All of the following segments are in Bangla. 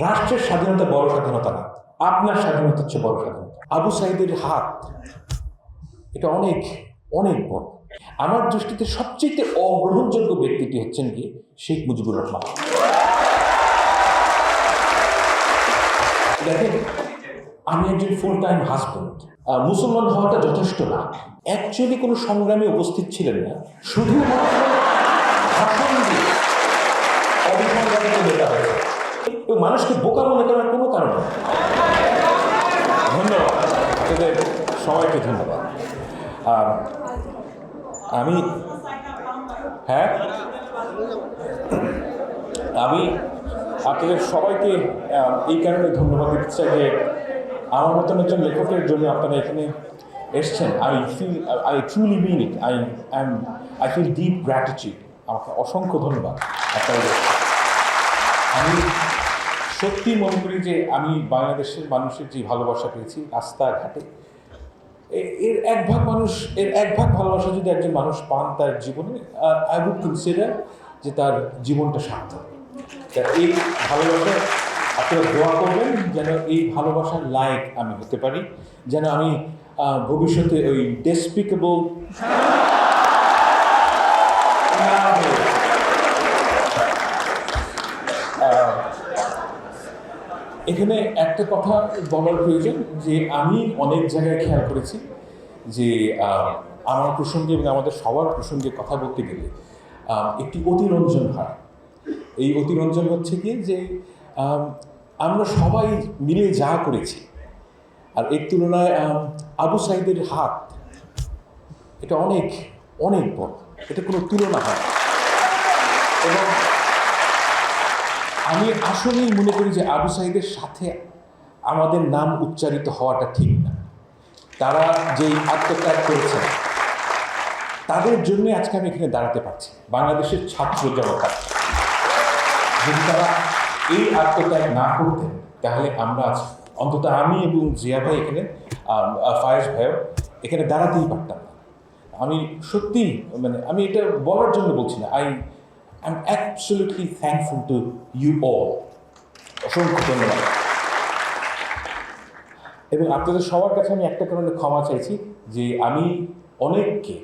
রাষ্ট্রের স্বাধীনতা বড় স্বাধীনতা না, আপনার স্বাধীনতা হচ্ছে বড় স্বাধীনতা। আবু সাইদের হাত এটা অনেক অনেক বড়। আমার দৃষ্টিতে সবচেয়ে অগ্রহণযোগ্য ব্যক্তিটি হচ্ছেন কি শেখ মুজিবুর রহমান। দেখেন, আমি একজন ফুল টাইম হাজব্যান্ড। মুসলমান হওয়াটা যথেষ্ট না, অ্যাকচুয়ালি কোনো সংগ্রামে উপস্থিত ছিলেন না, শুধুমাত্র ভাষণ দিয়ে অবিসংবাদিত নেতা হয়েছে। মানুষকে বোকা মনে করার কোনো কারণ নেই। ধন্যবাদ আপনাদের সবাইকে, ধন্যবাদ। আমি আমি আপনাদের সবাইকে এই কারণে ধন্যবাদ দিতে চাই যে আমার মতন একজন লেখকের জন্য আপনারা এখানে এসছেন। I truly mean it. I feel deep gratitude. আমাকে অসংখ্য ধন্যবাদ আপনাদের। আমি সত্যি মনে করি যে আমি বাংলাদেশের মানুষের যে ভালোবাসা পেয়েছি রাস্তাঘাটে, এর এক ভাগ ভালোবাসা যদি একজন মানুষ পান তার জীবনে, আই উড কনসিডার যে তার জীবনটা সার্থক। এই ভালোবাসা আপনারা দোয়া করবেন যেন এই ভালোবাসার লায়ক আমি হতে পারি, যেন আমি ভবিষ্যতে ওই ডেসপিকেবল এখানে একটা কথা বলার প্রয়োজন যে আমি অনেক জায়গায় খেয়াল করেছি যে আমার প্রসঙ্গে এবং আমাদের সবার প্রসঙ্গে কথা বলতে গেলে একটি অতিরঞ্জন হয়। এই অতিরঞ্জন হচ্ছে কি যে আমরা সবাই মিলে যা করেছি, আর এর তুলনায় আবু সাইদের হাত এটা অনেক অনেক বড়, এটা কোনো তুলনা হয়। এবং আমি আসলেই মনে করি যে আবু সাইদের সাথে আমাদের নাম উচ্চারিত হওয়াটা ঠিক না। তারা যেই আত্মত্যাগ করেছেন তাদের জন্য আজকে আমি এখানে দাঁড়াতে পারছি। বাংলাদেশের ছাত্র জনতা যদি তারা এই আত্মত্যাগ না করতেন তাহলে আমরা আছি, অন্তত আমি এবং জিয়া ভাই এখানে, ফায়েজ ভাইও এখানে দাঁড়াতেই পারতাম না। আমি সত্যি আমি এটা বলার জন্য বলছি না, I'm absolutely thankful to you all. অসংখ্য ধন্যবাদ। এবং আপনাদের সবার কাছে আমি একটা কারণে ক্ষমা চাইছি যে আমি অনেককে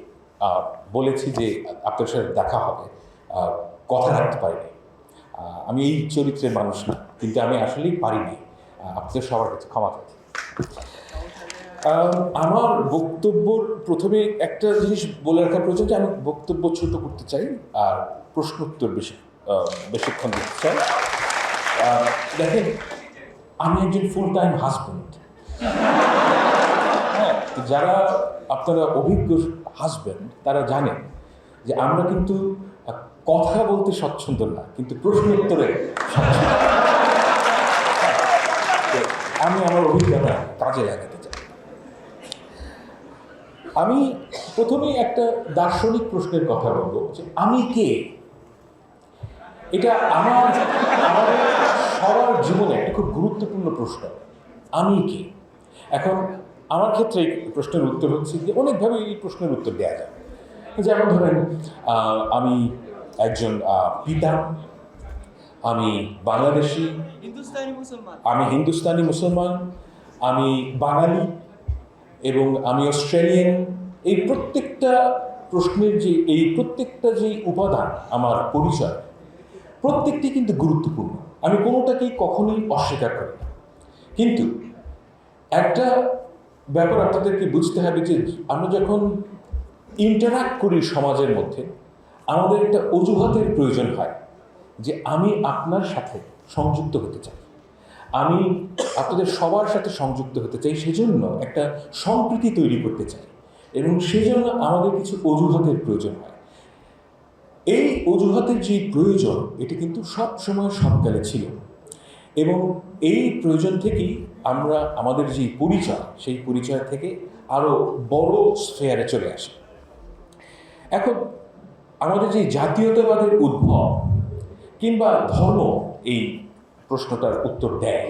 বলেছি যে আপনাদের সাথে দেখা হবে, কথা রাখতে পারিনি। আমি এই চরিত্রের মানুষ না, কিন্তু আমি আসলেই পারিনি। আপনাদের সবার কাছে ক্ষমা চাইছি। আমার বক্তব্যর প্রথমে একটা জিনিস বলে রাখা প্রয়োজন যে আমি বক্তব্য ছোট করতে চাই আর প্রশ্ন উত্তর বেশিক্ষণ দিতে চাই। দেখেন, আমি একজন ফুল টাইম হাজব্যান্ড। হ্যাঁ, যারা আপনারা অভিজ্ঞ হাজব্যান্ড তারা জানেন যে আমরা কিন্তু কথা বলতে স্বচ্ছন্দ না, কিন্তু প্রশ্ন উত্তরে স্বচ্ছন্দ। আমি আমার অভিজ্ঞতা কাজে লাগাতে চাই। আমি প্রথমেই একটা দার্শনিক প্রশ্নের কথা বলবো যে আমি কে। এটা আমাদের সবার জীবনে একটা খুব গুরুত্বপূর্ণ প্রশ্ন, আমি কে। এখন আমার ক্ষেত্রে এই প্রশ্নের উত্তর হচ্ছে যে অনেকভাবে এই প্রশ্নের উত্তর দেওয়া যায়। যেমন ধরেন, আমি একজন পিতা, আমি বাংলাদেশি, আমি হিন্দুস্তানি মুসলমান, আমি বাঙালি এবং আমি অস্ট্রেলিয়ান। এই প্রত্যেকটা প্রশ্নের প্রত্যেকটা যে উপাদান আমার পরিচয়, প্রত্যেকটি কিন্তু গুরুত্বপূর্ণ। আমি কোনোটাকেই কখনোই অস্বীকার করি না। কিন্তু একটা ব্যাপার আপনাদেরকে বুঝতে হবে যে আমরা যখন ইন্টারাক্ট করি সমাজের মধ্যে, আমাদের একটা অজুহাতের প্রয়োজন হয় যে আমি আপনার সাথে সংযুক্ত হতে চাই, আমি আপনাদের সবার সাথে সংযুক্ত হতে চাই, সেজন্য একটা সম্প্রীতি তৈরি করতে চাই, এবং সেজন্য আমাদের কিছু অজুহাতের প্রয়োজন হয়। এই অজুহাতের যে প্রয়োজন, এটা কিন্তু সব সময় সবকালে ছিল, এবং এই প্রয়োজন থেকেই আমরা আমাদের যে পরিচয়, সেই পরিচয় থেকে আরও বড় স্ফেয়ারে চলে আসি। এখন আমাদের যে জাতীয়তাবাদের উদ্ভব কিংবা ধর্ম এই প্রশ্নটার উত্তর দেয়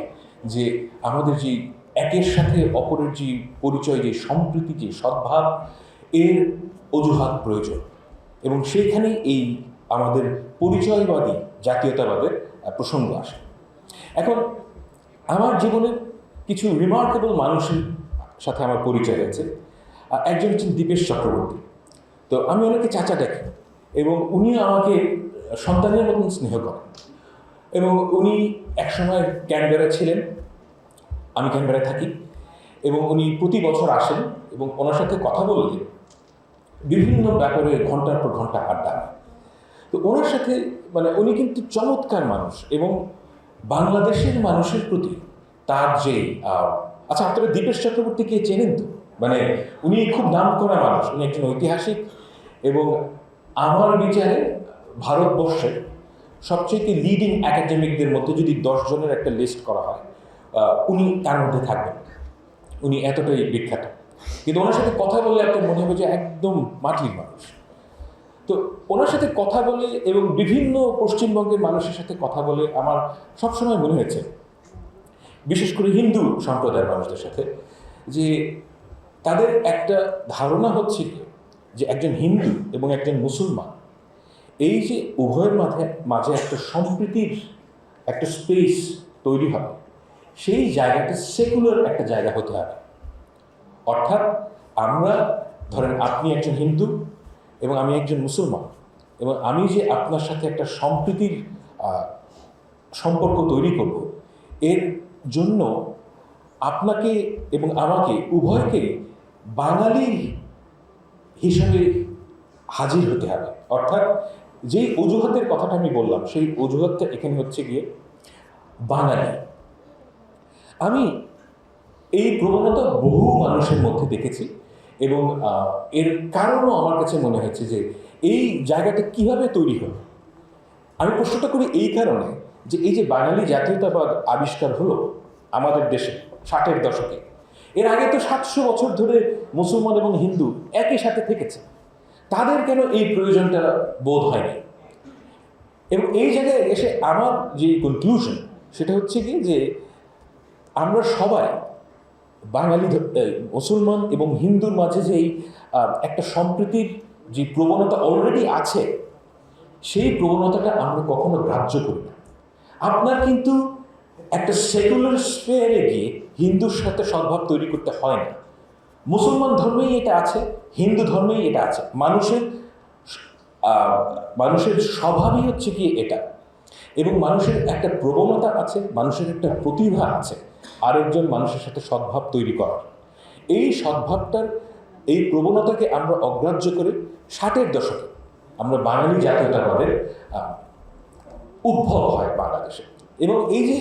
যে আমাদের যে একের সাথে অপরের যে পরিচয়, যে সম্প্রীতি, যে সদ্ভাব, এর অজুহাত প্রয়োজন, এবং সেইখানেই এই আমাদের পরিচয়বাদী জাতীয়তাবাদের প্রসঙ্গ আসে। এখন আমার জীবনের কিছু রিমার্কেবল মানুষের সাথে আমার পরিচয় হয়েছে। একজন হচ্ছেন দীপেশ চক্রবর্তী। তো আমি ওনাকে চাচা ডাকি এবং উনি আমাকে সন্তানের মতন স্নেহ করেন। এবং উনি একসময় ক্যানবেরা ছিলেন, আমি ক্যানবেরায় থাকি, এবং উনি প্রতি বছর আসেন এবং ওনার সাথে কথা বললে বিভিন্ন ব্যাপারে ঘন্টার পর ঘন্টা আড্ডা হয়। তো ওনার সাথে মানে উনি কিন্তু চমৎকার মানুষ এবং বাংলাদেশের মানুষের প্রতি তার যে আচ্ছা, আপনারা দীপেশ চক্রবর্তীকে চেনেন তো? মানে উনি খুব নাম করা মানুষ, উনি একজন ঐতিহাসিক এবং আমার বিচারে ভারতবর্ষের সবচেয়ে লিডিং একাডেমিকদের মধ্যে যদি 10 জনের একটা লিস্ট করা হয়, উনি তার মধ্যে থাকবেন। উনি এতটাই বিখ্যাত। কিন্তু ওনার সাথে কথা বললে আপনার মনে হবে যে একদম মাটির মানুষ। তো ওনার সাথে কথা বলে এবং বিভিন্ন পশ্চিমবঙ্গের মানুষের সাথে কথা বলে আমার সবসময় মনে হয়েছে, বিশেষ করে হিন্দু সম্প্রদায়ের মানুষদের সাথে, যে তাদের একটা ধারণা হচ্ছে যে একজন হিন্দু এবং একজন মুসলমান, এই যে উভয়ের মাঝে একটা সম্প্রীতির একটা স্পেস তৈরি হবে, সেই জায়গাটা সেকুলার একটা জায়গা হতে হবে। অর্থাৎ আমরা ধরেন আপনি একজন হিন্দু এবং আমি একজন মুসলমান, এবং আমি যে আপনার সাথে একটা সম্প্রীতির সম্পর্ক তৈরি করব, এর জন্য আপনাকে এবং আমাকে উভয়কে বাঙালি হিসাবে হাজির হতে হবে। অর্থাৎ যেই অজুহাতের কথাটা আমি বললাম, সেই অজুহাতটা এখানে হচ্ছে গিয়ে বাঙালি। আমি এই প্রবণতা বহু মানুষের মধ্যে দেখেছি এবং এর কারণও আমার কাছে মনে হয়েছে যে এই জায়গাটা কিভাবে তৈরি হলো। আমি প্রশ্নটা করি এই কারণে যে এই যে বাঙালি জাতীয়তাবাদ আবিষ্কার হলো আমাদের দেশে 60-এর দশকে, এর আগে তো 700 বছর ধরে মুসলমান এবং হিন্দু একই সাথে থেকেছে, তাদের কেন এই প্রয়োজনটা বোধ হয়নি? এবং এই জায়গায় এসে আমার যে কনক্লুশন সেটা হচ্ছে কি, যে আমরা সবাই বাঙালি মুসলমান এবং হিন্দুর মাঝে যে একটা সম্প্রীতির যে প্রবণতা অলরেডি আছে, সেই প্রবণতাটা আমরা কখনো গ্রাহ্য করি না। আপনার কিন্তু একটা সেকুলার স্ফেয়ারে গিয়ে হিন্দুর সাথে সদ্ভাব তৈরি করতে হয় না। মুসলমান ধর্মেই এটা আছে, হিন্দু ধর্মেই এটা আছে। মানুষের স্বভাবই হচ্ছে কি এটা, এবং মানুষের একটা প্রবণতা আছে, মানুষের একটা প্রতিভা আছে আরেকজন মানুষের সাথে সদ্ভাব তৈরি করার। এই সদ্ভাবটার এই প্রবণতাকে আমরা অগ্রাহ্য করে 60-এর দশকে আমরা বাঙালি জাতীয়তাবাদের উদ্ভব হয় বাংলাদেশে। এবং এই যে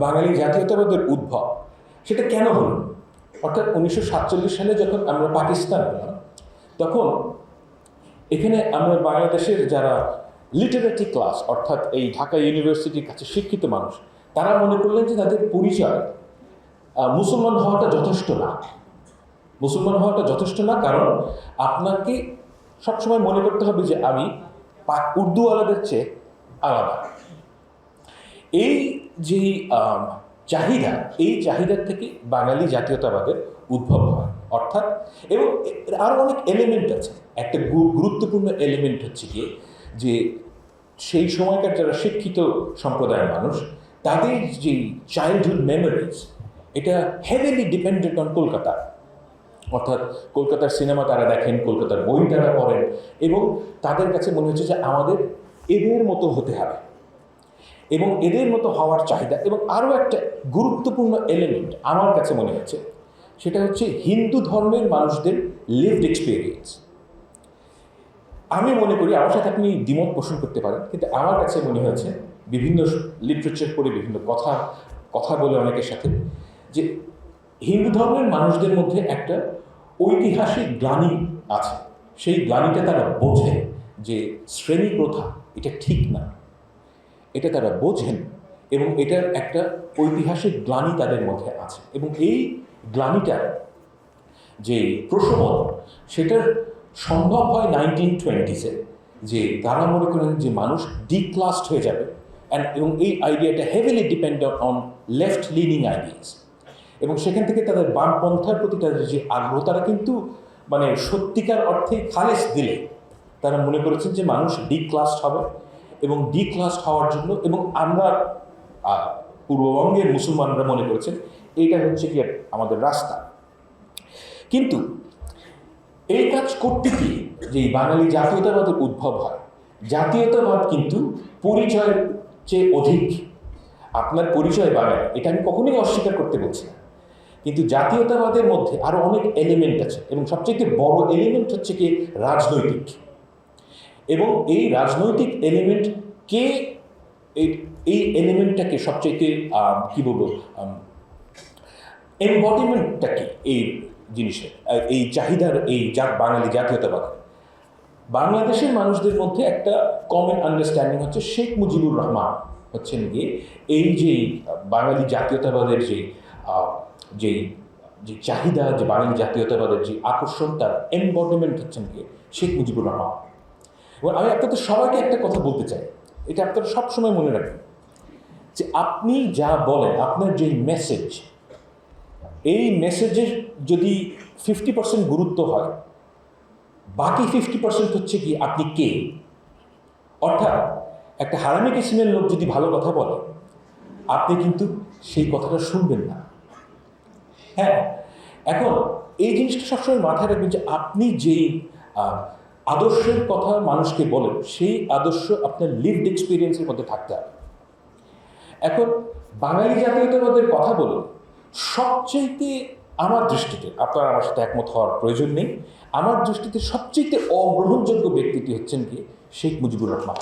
বাঙালি জাতীয়তাবাদের উদ্ভব, সেটা কেন হলো? অর্থাৎ 1947 সালে যখন আমরা পাকিস্তান হলাম, তখন এখানে আমরা বাংলাদেশের যারা লিটারেটি ক্লাস, অর্থাৎ এই ঢাকা ইউনিভার্সিটির কাছে শিক্ষিত মানুষ, তারা মনে করলেন যে তাদের পরিচয় মুসলমান হওয়াটা যথেষ্ট না। মুসলমান হওয়াটা যথেষ্ট না, কারণ আপনাকে সবসময় মনে করতে হবে যে আমি উর্দুওয়ালাদের চেয়ে আলাদা। এই যে চাহিদা, এই চাহিদার থেকে বাঙালি জাতীয়তাবাদের উদ্ভব হয়। অর্থাৎ এবং আরও অনেক এলিমেন্ট আছে। একটা গুরুত্বপূর্ণ এলিমেন্ট হচ্ছে গিয়ে যে সেই সময়কার যারা শিক্ষিত সম্প্রদায়ের মানুষ, তাদের যে চাইল্ডহুড মেমোরিজ, এটা হেভিলি ডিপেন্ডেন্ট অন কলকাতা। অর্থাৎ কলকাতার সিনেমা তারা দেখেন, কলকাতার বই তারা পড়েন, এবং তাদের কাছে মনে হচ্ছে যে আমাদের এদের মতো হতে হবে এবং এদের মতো হওয়ার চাহিদা। এবং আরও একটা গুরুত্বপূর্ণ এলিমেন্ট আমার কাছে মনে হচ্ছে, সেটা হচ্ছে হিন্দু ধর্মের মানুষদের লিভড এক্সপিরিয়েন্স। আমি মনে করি, আমার সাথে আপনি দ্বিমত পোষণ করতে পারেন, কিন্তু আমার কাছে মনে হয়েছে বিভিন্ন লিটারেচার পড়ে, বিভিন্ন কথা বলে অনেকের সাথে, যে হিন্দু ধর্মের মানুষদের মধ্যে একটা ঐতিহাসিক গ্লানি আছে। সেই গ্লানিটা তারা বোঝে যে শ্রেণী প্রথা এটা ঠিক না, এটা তারা বোঝেন, এবং এটার একটা ঐতিহাসিক গ্লানি তাদের মধ্যে আছে। এবং এই গ্লানিটার যে প্রশমন, সেটার সম্ভব হয় 1920s-এ, যে তারা মনে করেন যে মানুষ ডিক্লাসড হয়ে যাবে, এবং এই আইডিয়াটা heavily dependent on left lining ideas. এবং সেখান থেকে তাদের বামপন্থার প্রতি তাদের যে আগ্রহ, তারা কিন্তু মানে সত্যিকার অর্থে খালেস দিলে তারা মনে করেছেন যে মানুষ ডিক্লাসড হবে, এবং ডিক্লাসড হওয়ার জন্য, এবং আমরা পূর্ববঙ্গের মুসলমানরা মনে করেছেন এইটা হচ্ছে কি আমাদের রাস্তা। কিন্তু এই কাজ করতে গিয়ে যে বাঙালি জাতীয়তাবাদের উদ্ভব হয়, জাতীয়তাবাদ কিন্তু পরিচয়ের চেয়ে অধিক। আপনার পরিচয় বাঙালি, এটা আমি কখনোই অস্বীকার করতে বলছি না, কিন্তু জাতীয়তাবাদের মধ্যে আরো অনেক এলিমেন্ট আছে, এবং সবচেয়ে বড় এলিমেন্ট হচ্ছে কি রাজনৈতিক। এবং এই রাজনৈতিক এলিমেন্ট কে, এই এলিমেন্টটাকে সবচেয়ে কি বলবো, এমবডিমেন্টটা কি এই জিনিসের, এই চাহিদার, এই বাঙালি জাতীয়তাবাদ। বাংলাদেশের মানুষদের মধ্যে একটা কমন আন্ডারস্ট্যান্ডিং হচ্ছে শেখ মুজিবুর রহমান হচ্ছেন গিয়ে এই যে বাঙালি জাতীয়তাবাদের যে চাহিদা, যে বাঙালি জাতীয়তাবাদের যে আকর্ষণ, তার এমবডিমেন্ট হচ্ছেন গিয়ে শেখ মুজিবুর রহমান। এবং আমি আপনাদের সবাইকে একটা কথা বলতে চাই, এটা আপনারা সবসময় মনে রাখবেন, যে আপনি যা বলেন, আপনার যে মেসেজ, এই মেসেজের যদি 50% গুরুত্ব হয়, বাকি 50% হচ্ছে কি আপনি কে। অর্থাৎ একটা হারামি কিসিমের লোক যদি ভালো কথা বলে, আপনি কিন্তু সেই কথাটা শুনবেন না। হ্যাঁ, এখন এই জিনিসটা সবসময় মাথায় রাখবেন যে আপনি যেই আদর্শের কথা মানুষকে বলেন, সেই আদর্শ আপনার লিভড এক্সপিরিয়েন্সের মধ্যে থাকতে হবে। এখন বাঙালি জাতীয়তাবাদের কথা বলুন, সবচেয়ে আমার দৃষ্টিতে, আপনারা আমার সাথে একমত হওয়ার প্রয়োজন নেই, আমার দৃষ্টিতে সবচেয়ে অগ্রহণযোগ্য ব্যক্তিটি হচ্ছেন কি শেখ মুজিবুর রহমান।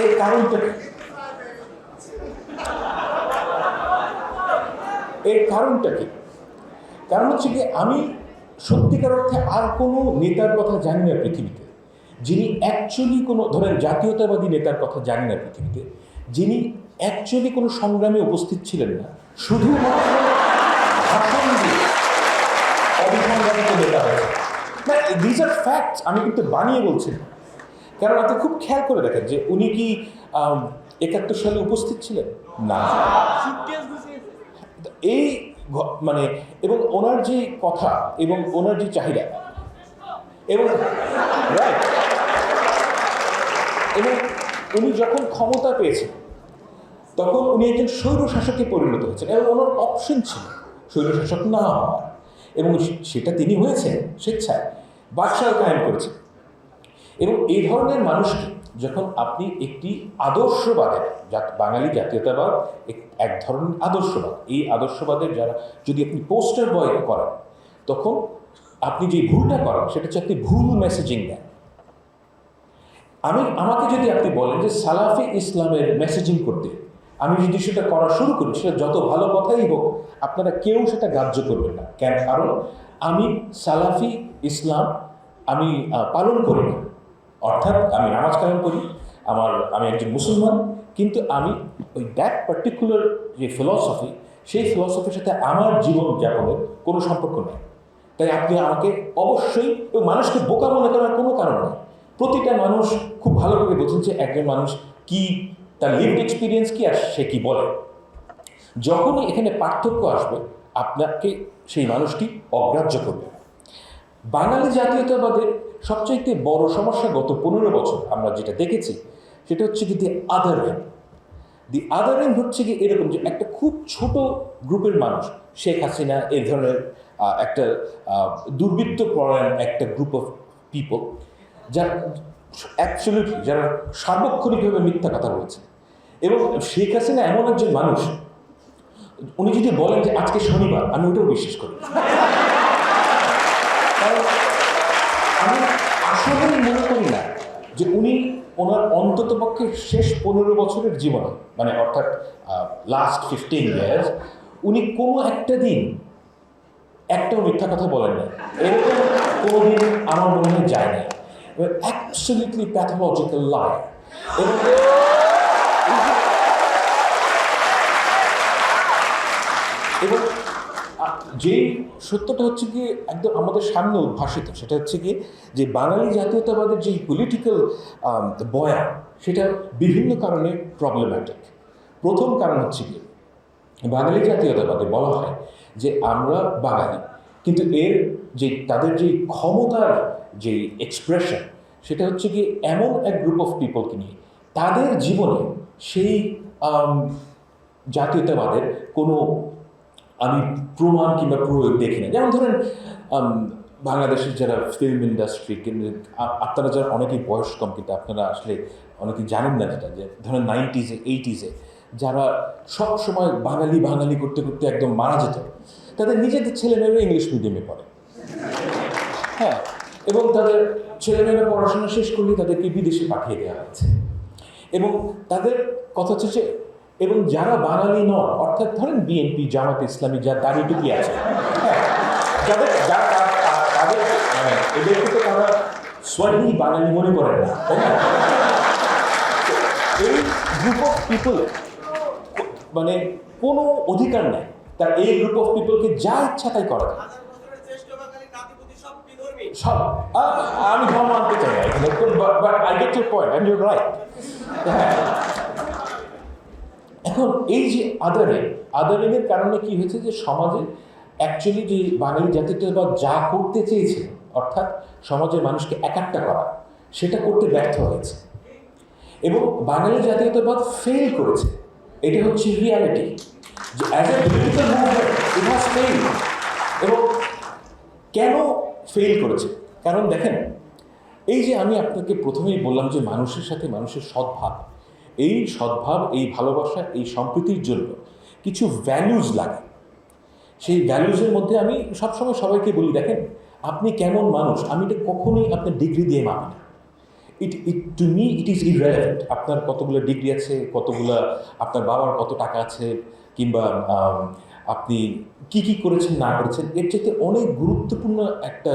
এর কারণটা কি? এর কারণটা কি? কারণ হচ্ছে কি, আমি সত্যিকার অর্থে আর কোনো নেতার কথা জানি না পৃথিবীতে, যিনি অ্যাকচুয়ালি কোনো, ধরেন জাতীয়তাবাদী নেতার কথা জানি না পৃথিবীতে, যিনি অ্যাকচুয়ালি কোনো সংগ্রামে উপস্থিত ছিলেন না, শুধুমাত্র ভাষণ দিয়ে অবিসংবাদিত নেতা হয়েছে। না, দিস আর ফ্যাক্টস, আমি কিন্তু বানিয়ে বলছি না। কারণ আপনি খুব খেয়াল করে দেখেন যে উনি কি 71 সালে উপস্থিত ছিলেন না। এই মানে, এবং ওনার যে কথা এবং ওনার যে চাহিদা, এবং রাইট, এবং উনি যখন ক্ষমতা পেয়েছেন তখন উনি একজন স্বৈরশাসকে পরিণত হয়েছেন, এবং ওনার অপশন ছিল স্বৈরশাসক না হওয়ার, এবং সেটা তিনি হয়েছেন স্বেচ্ছায়, বাদশাহ কায়েম করেছেন। এবং এই ধরনের মানুষকে যখন আপনি একটি আদর্শবাদের, বাঙালি জাতীয়তাবাদ এক ধরনের আদর্শবাদ, এই আদর্শবাদের যারা যদি আপনি পোস্টার বয় করেন, তখন আপনি যে ভুলটা করেন সেটা হচ্ছে আপনি ভুল মেসেজিং দেন। আমাকে যদি আপনি বলেন যে সালাফি ইসলামের মেসেজিং করতে, আমি যদি সেটা করা শুরু করি, সেটা যত ভালো কথাই হোক, আপনারা কেউ সেটা গ্রাহ্য করবেন না। কেন? কারণ আমি সালাফি ইসলাম আমি পালন করি না। অর্থাৎ আমি নামাজ কায়েম করি, আমি একজন মুসলমান, কিন্তু আমি ওই দ্যাট পার্টিকুলার যে ফিলসফি, সেই ফিলসফির সাথে আমার জীবন যাপনের কোনো সম্পর্ক নেই। তাই আপনি আমাকে অবশ্যই, এবং মানুষকে বোকা মনে করার কোনো কারণ নেই। প্রতিটা মানুষ খুব ভালো করে বোঝেন যে একজন মানুষ কি, তার লিভড এক্সপিরিয়েন্স কি, আর সে কি বলে। যখনই এখানে পার্থক্য আসবে, আপনাকে সেই মানুষটি অগ্রাহ্য করবে। বাঙালি জাতীয়তাবাদের সবচাইতে বড় সমস্যা গত 15 বছর আমরা যেটা দেখেছি, সেটা হচ্ছে কি দি আদারিং হচ্ছে কি এরকম, যে একটা খুব ছোট গ্রুপের মানুষ, শেখ হাসিনা, এই ধরনের একটা দুর্বৃত্ত পরায়ণ একটা গ্রুপ অফ পিপল, যারা অ্যাবসলিউটলি, যারা সার্বক্ষণিকভাবে মিথ্যা কথা বলছে। এবং শেখ হাসিনা এমন একজন মানুষ, উনি যদি বলেন যে আজকে শনিবার, আমি ওটাও বিশ্বাস করি। কারণ আমি আসলে মনে করি না যে উনি ওনার অন্ততপক্ষে শেষ 15 বছরের জীবনে, মানে অর্থাৎ লাস্ট 15 ইয়ার্স, উনি কোনো একটা দিন একটাও মিথ্যা কথা বলেন না। এরকম কোনোদিন আমার মনে হয় যায় না। অ্যাবসলিউটলি প্যাথোলজিক্যাল লাই। এবং যেই সত্যটা হচ্ছে কি একদম আমাদের সামনে উদ্ভাসিত, সেটা হচ্ছে কি যে বাঙালি জাতীয়তাবাদের যে পলিটিক্যাল বয়া, সেটা বিভিন্ন কারণে প্রবলেম্যাটিক। প্রথম কারণ হচ্ছে কি, বাঙালি জাতীয়তাবাদে বলা হয় যে আমরা বাঙালি, কিন্তু এর যে তাদের যে ক্ষমতার যে এক্সপ্রেশন, সেটা হচ্ছে কি এমন এক গ্রুপ অফ পিপলকে নিয়ে, তাদের জীবনে সেই জাতীয়তাবাদের কোনো আমি প্রমাণ কিংবা প্রয়োগ দেখি না। যেমন ধরেন বাংলাদেশের যারা ফিল্ম ইন্ডাস্ট্রি, কিন্তু আপনারা যারা অনেকেই বয়স কম, কিন্তু আপনারা আসলে অনেকেই জানেন না যেটা, যে ধরেন 90s-এ 80s-এ যারা সব সময় বাঙালি বাঙালি করতে করতে একদম মারা যেত, তাদের নিজেদের ছেলেমেয়েরা ইংলিশ মিডিয়ামে পড়ে, হ্যাঁ, এবং তাদের ছেলেমেয়েরা পড়াশোনা শেষ করলে তাদেরকে বিদেশে পাঠিয়ে দেওয়া হয়েছে। এবং তাদের কথা হচ্ছে যে, এবং যারা বাঙালি নন, অর্থাৎ ধরেন বিএনপি, জামাত ইসলামী, যার দাড়ি টুপি আছে, হ্যাঁ, যাদের তাদের মানে এদেরকে তো তারা সোয়াহিলি বাঙালি মনে করেন না, তাই না? এই গ্রুপ অফ পিপল মানে কোনো অধিকার নেই, তার এই গ্রুপ অফ পিপলকে যা ইচ্ছা তাই করা যায়। সব আমি ধর্ম আনতে চাই না এখানে, but I get your point and you're right. হ্যাঁ, এখন এই যে আদারিংয়ের কারণে কি হয়েছে, যে সমাজে অ্যাকচুয়ালি যে বাঙালি জাতীয়তাবাদ যা করতে চেয়েছে, অর্থাৎ সমাজের মানুষকে একাট্টা করা, সেটা করতে ব্যর্থ হয়েছে এবং বাঙালি জাতীয়তাবাদ ফেল করেছে। এটা হচ্ছে রিয়ালিটি, যে as a political movement it has fail. এবং কেন ফেল করেছে? কারণ দেখেন, এই যে আমি আপনাকে প্রথমেই বললাম যে মানুষের সাথে মানুষের সদ্ভাব, এই সদ্ভাব, এই ভালোবাসা, এই সম্প্রীতির জন্য কিছু ভ্যালুজ লাগে। সেই ভ্যালুজের মধ্যে আমি সবসময় সবাইকে বলি, দেখেন আপনি কেমন মানুষ, আমি এটা কখনোই আপনার ডিগ্রি দিয়ে মাপি না। To me it is irrelevant. আপনার কতগুলো ডিগ্রি আছে, কতগুলো আপনার বাবার কত টাকা আছে, কিংবা আপনি কি কি করেছেন না করেছেন, এর চাইতে অনেক গুরুত্বপূর্ণ একটা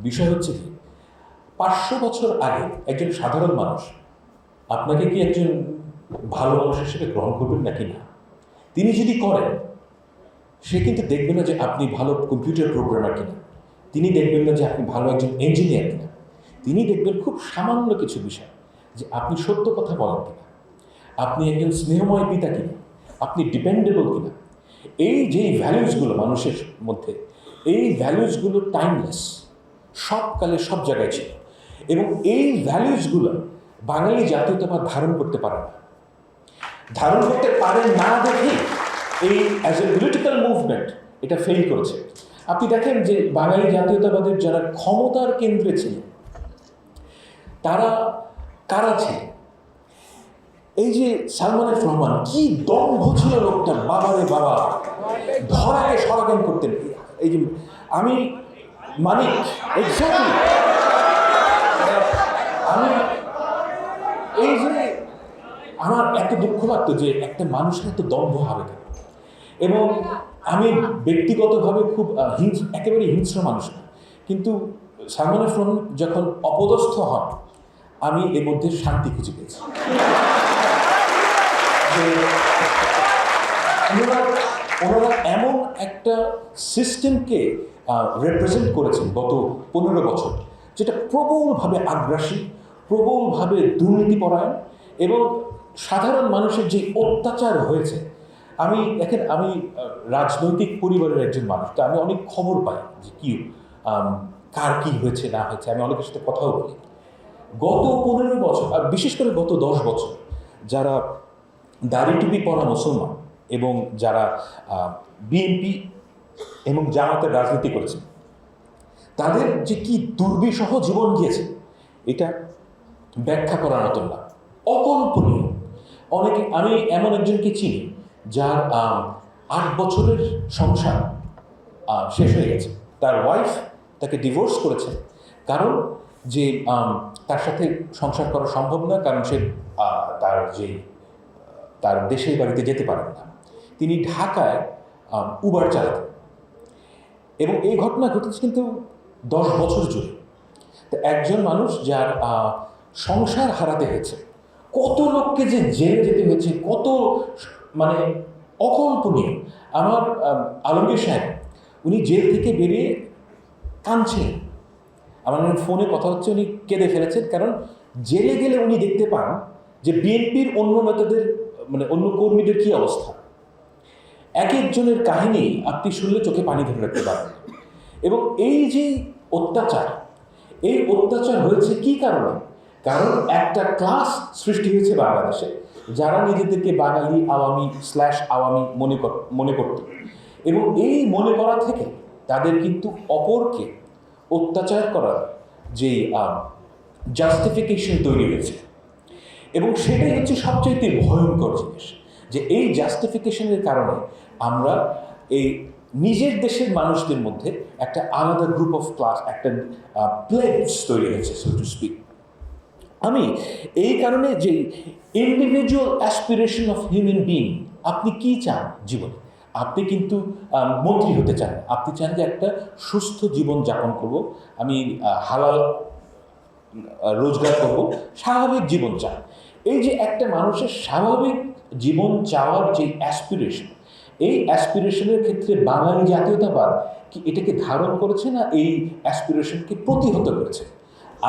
বিষয় হচ্ছে কি 500 বছর আগে একজন সাধারণ মানুষ আপনাকে কি একজন ভালো মানুষ হিসেবে গ্রহণ করবেন নাকি না? তিনি যদি করেন, সে কিন্তু দেখবে না যে আপনি ভালো কম্পিউটার প্রোগ্রামার কিনা, তিনি দেখবেন না যে আপনি ভালো একজন ইঞ্জিনিয়ার কিনা, তিনি দেখবেন খুব সামান্য কিছু বিষয়, যে আপনি সত্য কথা বলেন কিনা, আপনি একজন স্নেহময় পিতা কিনা, আপনি ডিপেন্ডেবল কিনা। এই যে ভ্যালুসগুলো মানুষের মধ্যে, এই ভ্যালুসগুলো টাইমলেস, সব কালে সব জায়গায় ছিল। এবং এই ভ্যালুসগুলো বাঙালি জাতীয়তাবাদ ধারণ করতে পারে না, ধারণ করতে পারে না দেখে এই অ্যাজ এ পলিটিক্যাল মুভমেন্ট এটা ফেল করেছে। আপনি দেখেন যে বাঙালি জাতীয়তাবাদের যারা ক্ষমতার কেন্দ্রে ছিল, তারা কারা ছিল? এই যে সালমান এফ রহমান, কি দম্ভ ছিল লোকটার, বাবারে বাবা, ধরাকে সরাগান করতেন। এই যে আমি মানিক, এক্স্যাক্টলি, আমি এই যে আমার এত দুঃখ লাগতো যে একটা মানুষের এত দম্ভ হবে কেন। এবং আমি ব্যক্তিগতভাবে খুব একেবারে হিংস্র মানুষ না, কিন্তু সালমান এফ রহমান যখন অপদস্থ হন, আমি এর মধ্যে শান্তি খুঁজে পেয়েছি। ওনারা এমন একটা সিস্টেমকে রিপ্রেজেন্ট করেছেন গত 15 বছর, যেটা প্রবলভাবে আগ্রাসী, প্রবলভাবে দুর্নীতিপরায়ণ, এবং সাধারণ মানুষের যে অত্যাচার হয়েছে। আমি দেখেন, আমি রাজনৈতিক পরিবারের একজন মানুষ, তো আমি অনেক খবর পাই যে কি কার কী হয়েছে না হয়েছে, আমি অনেকের সাথে কথাও বলি। গত 15 বছর, আর বিশেষ করে গত 10 বছর, যারা দাড়ি টুপি পরা মুসলমান এবং যারা বিএনপি এবং জামাতের রাজনীতি করেছে, তাদের যে কি দুর্বিষহ জীবন গিয়েছে, এটা ব্যাখ্যা করার মতন না, অকল্পনীয়। অনেকে, আমি এমন একজনকে চিনি যার 8 বছরের সংসার শেষ হয়ে গেছে। তার ওয়াইফ তাকে ডিভোর্স করেছে, কারণ যে তার সাথে সংসার করা সম্ভব না, কারণ সে তার দেশের বাড়িতে যেতে পারেন না। তিনি ঢাকায় উবার চালাতেন, এবং এই ঘটনা ঘটেছে কিন্তু 10 বছর জুড়ে। তো একজন মানুষ যার সংসার হারাতে হয়েছে, কত লোককে যে জেলে যেতে হয়েছে, কত মানে অকল্পনীয়। আমার আলমগীর সাহেব, উনি জেল থেকে বেরিয়ে কাঁদছেন। আমার ফোনে কথা হচ্ছে, উনি কেঁদে ফেলেছেন, কারণ জেলে গেলে উনি দেখতে পান যে বিএনপির অন্য নেতাদের মানে অন্য কর্মীদের কী অবস্থা। এক একজনের কাহিনী আপনি শুনলে চোখে পানি ধরে রাখতে পারেন। এবং এই যে অত্যাচার, এই অত্যাচার হয়েছে কি কারণে? কারণ একটা ক্লাস সৃষ্টি হয়েছে বাংলাদেশে, যারা নিজেদেরকে বাঙালি আওয়ামী মনে করত, এবং এই মনে করা থেকে তাদের কিন্তু অপরকে অত্যাচার করার যে জাস্টিফিকেশন তৈরি হয়েছে। এবং সেটাই হচ্ছে সবচেয়ে ভয়ঙ্কর জিনিস, যে এই জাস্টিফিকেশনের কারণে আমরা এই নিজের দেশের মানুষদের মধ্যে একটা আলাদা গ্রুপ অফ ক্লাস, একটা প্লেস তৈরি হয়েছে, সো টু স্পিক। আমি এই কারণে যে individual aspiration of human being, আপনি কি চান জীবনে? আপনি কিন্তু মন্ত্রী হতে চান, আপনি চান যে একটা সুস্থ জীবন যাপন করব, আমি হালাল রোজগার করব, স্বাভাবিক জীবন চান। এই যে একটা মানুষের স্বাভাবিক জীবন চাওয়ার যে অ্যাসপিরেশন, এই অ্যাসপিরেশনের ক্ষেত্রে বাঙালি জাতীয়তাবাদ কি এটাকে ধারণ করেছে, না এই অ্যাসপিরেশনকে প্রতিহত করেছে?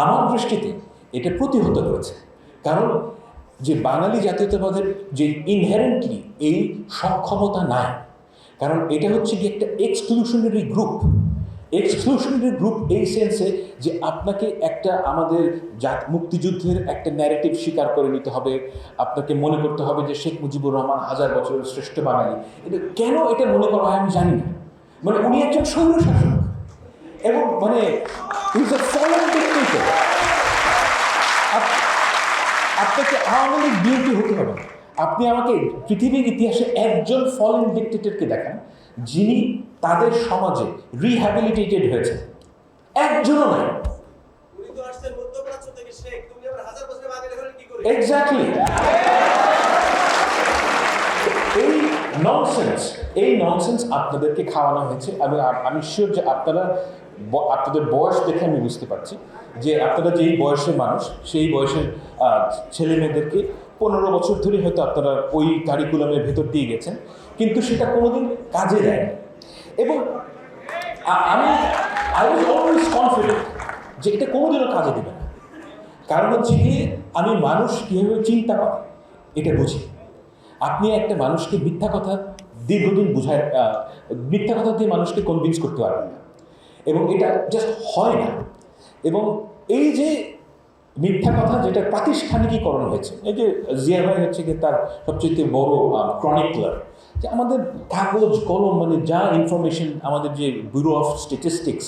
আমার দৃষ্টিতে এটা প্রতিহত করেছে। কারণ যে বাঙালি জাতীয়তাবাদের যে ইনহেরেন্টলি এই সক্ষমতা নাই, কারণ এটা হচ্ছে কি একটা এক্সক্লুশনারি গ্রুপ এই সেন্সে যে আপনাকে একটা আমাদের মুক্তিযুদ্ধের একটা ন্যারেটিভ স্বীকার করে নিতে হবে, আপনাকে মনে করতে হবে যে শেখ মুজিবুর রহমান 1000 বছরের শ্রেষ্ঠ বাঙালি। এটা কেন এটা মনে করা হয় আমি জানি না। মানে উনি একজন স্বৈরশাসক, এবং মানে ইজ আ ফরেন ডিক্টেটর। আপনাকে আওয়ামী লীগ বিএনপি হতে হবে, আপনি আমাকে পৃথিবীর ইতিহাসে একজন ফরেন ডিক্টেটরকে দেখান যিনি তাদের সমাজে রিহ্যাবিলিটেটেড হয়েছে। একজনও নাই। এক্স্যাক্টলি। এই ননসেন্স আপনাদেরকে খাওয়ানো হয়েছে। আমি শিওর যে আপনাদের বয়স দেখে আমি বুঝতে পারছি যে আপনারা যেই বয়সের মানুষ, সেই বয়সের ছেলে মেয়েদেরকে 15 বছর ধরে হয়তো আপনারা ওই কারিকুলামের ভেতর দিয়ে গেছেন, কিন্তু সেটা কোনোদিন কাজে দেয়নি। এবং আই ওয়াজ অলওয়েজ কনফিডেন্ট যে এটা কোনোদিনও কাজে দেবে না। কারণ হচ্ছে কি, আমি মানুষ কীভাবে চিন্তা করে এটা বুঝি। আপনি একটা মানুষকে মিথ্যা কথা দীর্ঘদিন মিথ্যা কথা দিয়ে মানুষকে কনভিন্স করতে পারবেন না, এবং এটা জাস্ট হয় না। এবং এই যে মিথ্যা কথা যেটা প্রাতিষ্ঠানিকীকরণ হয়েছে, এই যে জিয়া ভাই হচ্ছে কি তার সবচেয়ে বড় ক্রনিকলার, যে আমাদের কাগজ কলম মানে যা ইনফরমেশন, আমাদের যে ব্যুরো অফ স্ট্যাটিস্টিক্স,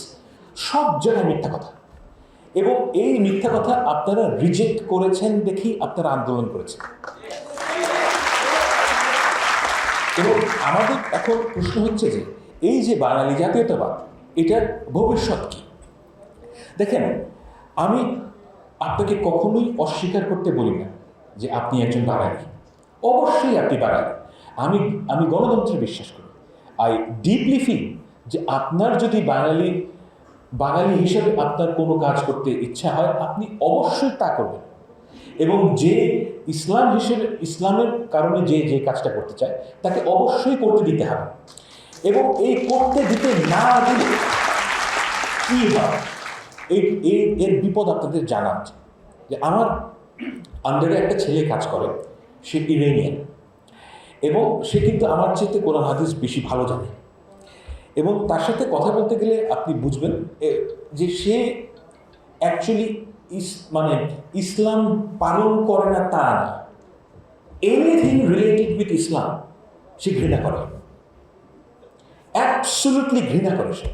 সব জায়গায় মিথ্যা কথা। এবং এই মিথ্যা কথা আপনারা রিজেক্ট করেছেন দেখেই আপনারা আন্দোলন করেছেন। এবং আমাদের এখন প্রশ্ন হচ্ছে যে এই যে বাঙালি জাতীয়তাবাদ, এটার ভবিষ্যৎ কি? দেখেন, আমি আপনাকে কখনোই অস্বীকার করতে বলি না যে আপনি একজন বাঙালি, অবশ্যই আপনি বাঙালি। আমি গণতন্ত্রে বিশ্বাস করি। আই ডিপলি ফিল যে আপনার যদি বাঙালি হিসেবে আপনার কোনো কাজ করতে ইচ্ছা হয়, আপনি অবশ্যই তা করবেন। এবং যে ইসলামের কারণে যে কাজটা করতে চায় তাকে অবশ্যই করতে দিতে হবে। এবং এই করতে দিতে না দিলে কী হয়, এর বিপদ আপনাদের জানা আছে। যে আমার আন্ডারে একটা ছেলে কাজ করে, সে ইরানিয়ান, এবং সে কিন্তু আমার চেয়ে কোরআন হাদিস বেশি ভালো জানে। এবং তার সাথে কথা বলতে গেলে আপনি বুঝবেন যে সে অ্যাকচুয়ালি ইসলাম পালন করে না তা না, এনিথিং রিলেটেড উইথ ইসলাম সে ঘৃণা করে, অ্যাবসলিউটলি ঘৃণা করে সে।